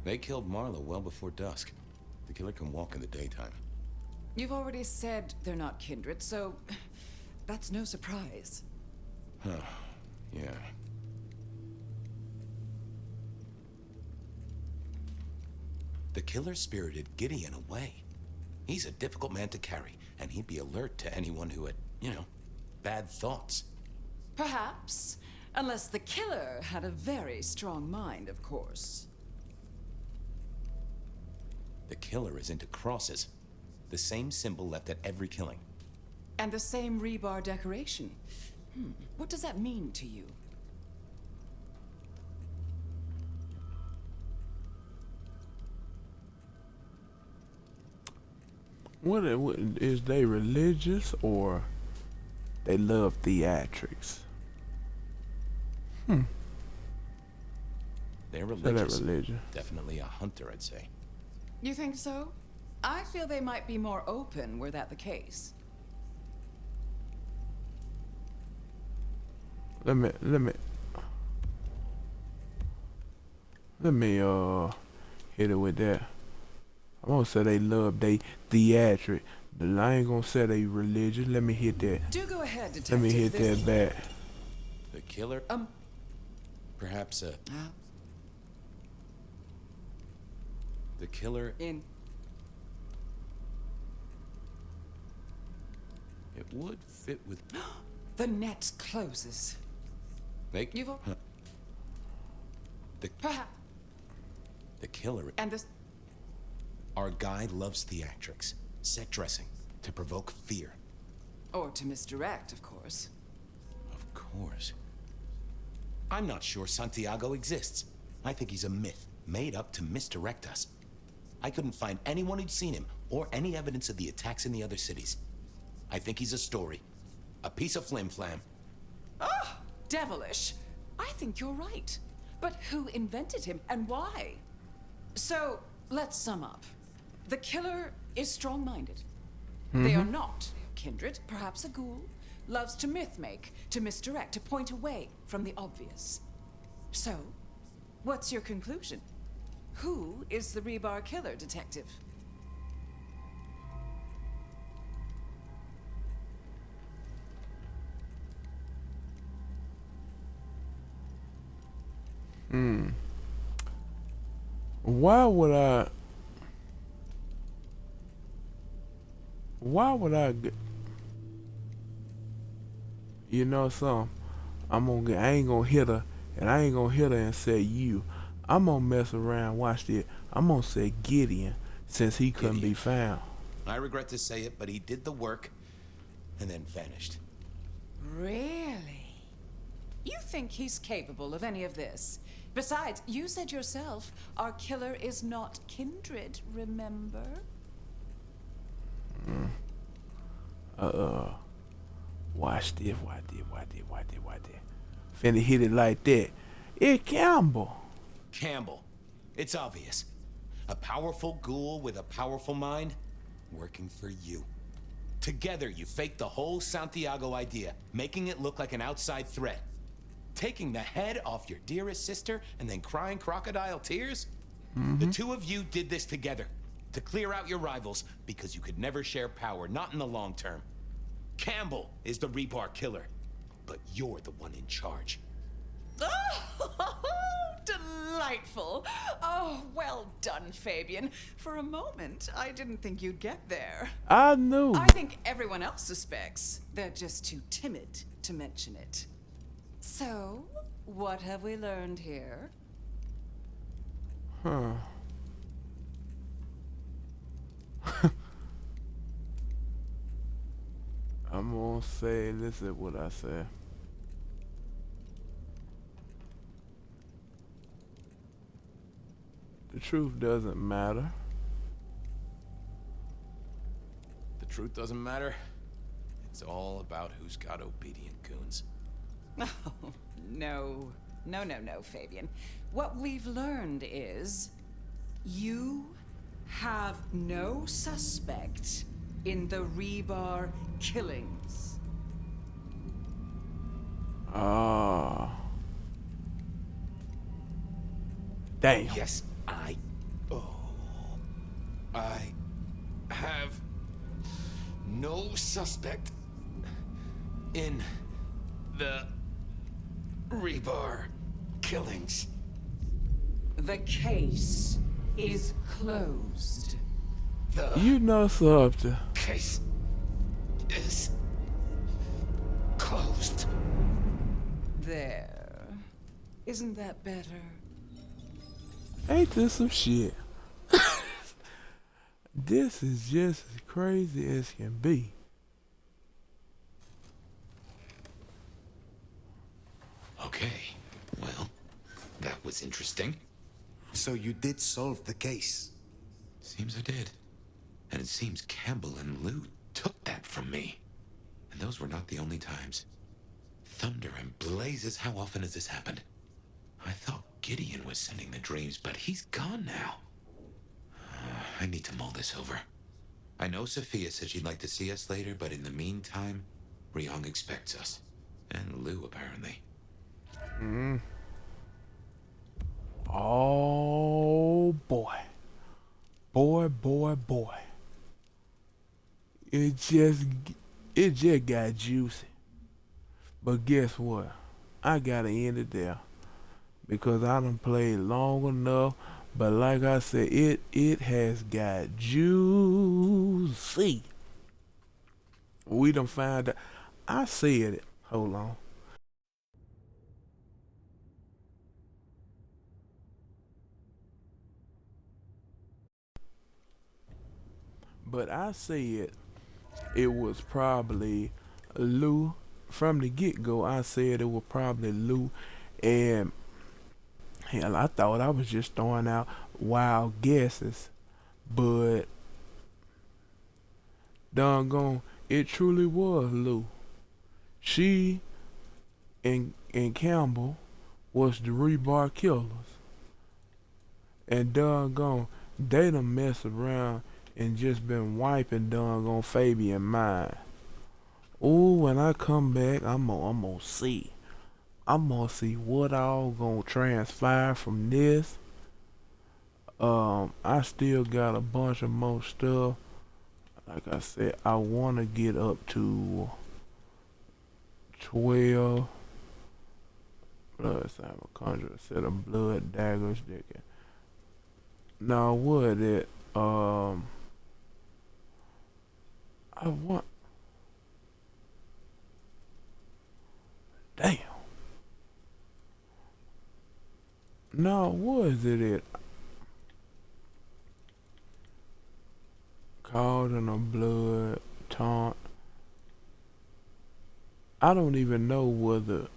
Speaker 8: They killed Marla well before dusk. The killer can walk in the daytime.
Speaker 3: You've already said they're not kindred, so that's no surprise.
Speaker 8: Huh. Yeah. The killer spirited Gideon away. He's a difficult man to carry, and he'd be alert to anyone who had, bad thoughts.
Speaker 3: Perhaps. Unless the killer had a very strong mind, of course.
Speaker 8: The killer is into crosses. The same symbol left at every killing.
Speaker 3: And the same rebar decoration. What does that mean to you?
Speaker 1: What is they religious or they love theatrics?
Speaker 8: They're
Speaker 1: Say that
Speaker 8: religious.
Speaker 1: religion.
Speaker 8: Definitely a hunter, I'd say.
Speaker 3: You think so? I feel they might be more open were that the case.
Speaker 1: Let me hit it with that. I'm gonna say they love they theatric. But I ain't gonna say they religious. Let me hit that.
Speaker 3: Do go ahead, Detective.
Speaker 1: Let me hit that back.
Speaker 8: The killer? Perhaps a... The killer...
Speaker 3: In...
Speaker 8: It would fit with...
Speaker 3: The net closes.
Speaker 8: Make...
Speaker 3: You've...
Speaker 8: The...
Speaker 3: Perhaps...
Speaker 8: The killer...
Speaker 3: And this...
Speaker 8: Our guy loves theatrics, set dressing, to provoke fear.
Speaker 3: Or to misdirect, of course.
Speaker 8: Of course. I'm not sure Santiago exists. I think he's a myth, made up to misdirect us. I couldn't find anyone who'd seen him, or any evidence of the attacks in the other cities. I think he's a story. A piece of flim-flam.
Speaker 3: Oh, devilish. I think you're right. But who invented him, and why? So, let's sum up. The killer is strong-minded. They are not kindred, perhaps a ghoul. Loves to myth-make, to misdirect, to point away from the obvious. So, what's your conclusion? Who is the rebar killer, detective?
Speaker 1: Why would I you know something? I ain't gonna hit her, and I ain't gonna hit her and say you. I'm gonna mess around, watch this. I'm gonna say Gideon, since he couldn't be found.
Speaker 8: I regret to say it, but he did the work, and then vanished.
Speaker 3: Really? You think he's capable of any of this? Besides, you said yourself, our killer is not kindred, remember?
Speaker 1: Watch this. Finna hit it like that. It's Campbell.
Speaker 8: Campbell. It's obvious. A powerful ghoul with a powerful mind, working for you. Together, you faked the whole Santiago idea, making it look like an outside threat. Taking the head off your dearest sister and then crying crocodile tears? The two of you did this together, to clear out your rivals, because you could never share power, not in the long term. Campbell is the rebar killer, but you're the one in charge.
Speaker 3: Oh, delightful. Oh, well done, Fabian. For a moment, I didn't think you'd get there.
Speaker 1: I knew.
Speaker 3: I think everyone else suspects. They're just too timid to mention it. So, what have we learned here?
Speaker 1: Huh. I'm gonna say, this is what I said. The truth doesn't matter.
Speaker 8: The truth doesn't matter. It's all about who's got obedient goons.
Speaker 3: Oh, no, Fabian. What we've learned is you have no suspect in the rebar killings.
Speaker 1: Ah. Damn.
Speaker 8: Yes, I have no suspect in the rebar killings.
Speaker 3: The case is closed.
Speaker 1: You know something.
Speaker 8: Case is closed.
Speaker 3: There. Isn't that better?
Speaker 1: Ain't this some shit? This is just as crazy as can be.
Speaker 4: Okay, well, that was interesting.
Speaker 9: So you did solve the case?
Speaker 4: Seems I did. And it seems Campbell and Lou took that from me. And those were not the only times. Thunder and blazes, how often has this happened? I thought Gideon was sending the dreams, but he's gone now. I need to mull this over. I know Sophia said she'd like to see us later, but in the meantime, Ryong expects us. And Lou, apparently.
Speaker 1: Oh, boy. Boy. It just got juicy. But guess what? I gotta end it there. Because I done played long enough. But like I said, it has got juicy. We done found out. I said it. Hold on. But I said it was probably Lou from the get-go. I said it was probably Lou, and hell, I thought I was just throwing out wild guesses, but doggone, it truly was Lou. She and Campbell was the rebar killers, and doggone, they done mess around and just been wiping doggone Fabian mind. Ooh, when I come back, I'm gonna see. I'm gonna see what all gonna transpire from this. I still got a bunch of more stuff. Like I said, I wanna get up to 12 blood sign a conjure a set of blood daggers that can. Now what it I want. Damn. No, what is it? Called in a blood taunt. I don't even know whether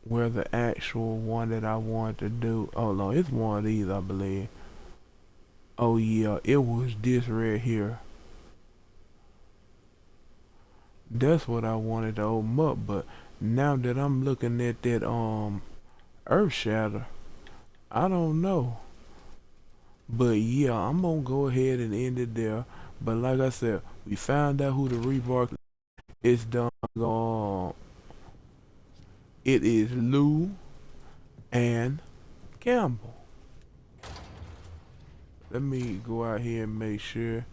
Speaker 1: where the actual one that I wanted to do. Oh no, it's one of these, I believe. Oh yeah, it was this right here. That's what I wanted to open up, but now that I'm looking at that Earth Shatter, I don't know. But yeah, I'm gonna go ahead and end it there. But like I said, we found out who the rebar is done. It is Lou and Campbell. Let me go out here and make sure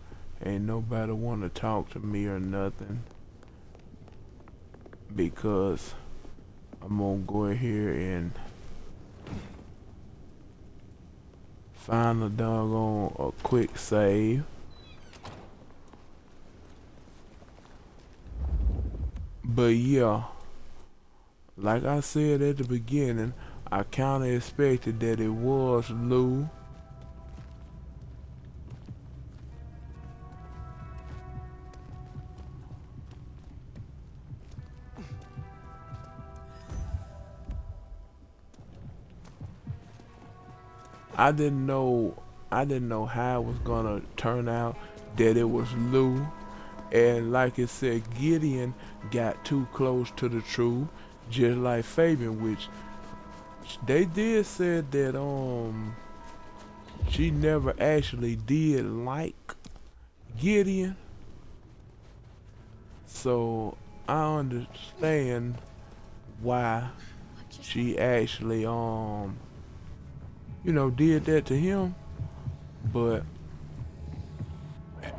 Speaker 1: ain't nobody want to talk to me or nothing, because I'm gonna go in here and find a doggone a quick save. But yeah, like I said at the beginning, I kinda expected that it was Lou. I didn't know how it was gonna turn out that it was Lou. And like it said, Gideon got too close to the truth, just like Fabian, which they did said that she never actually did like Gideon. So I understand why she actually did that to him, but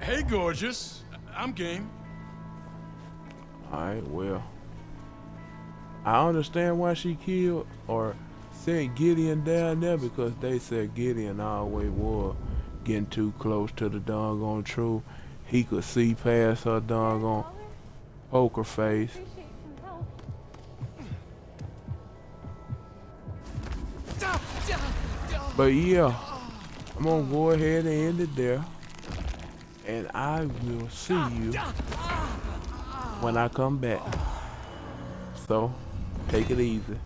Speaker 14: Hey, gorgeous. I'm game.
Speaker 1: alright, well, I understand why she killed or sent Gideon down there, because they said Gideon always was getting too close to the doggone truth. He could see past her doggone poker face. But yeah, I'm gonna go ahead and end it there, and I will see you when I come back. So, take it easy.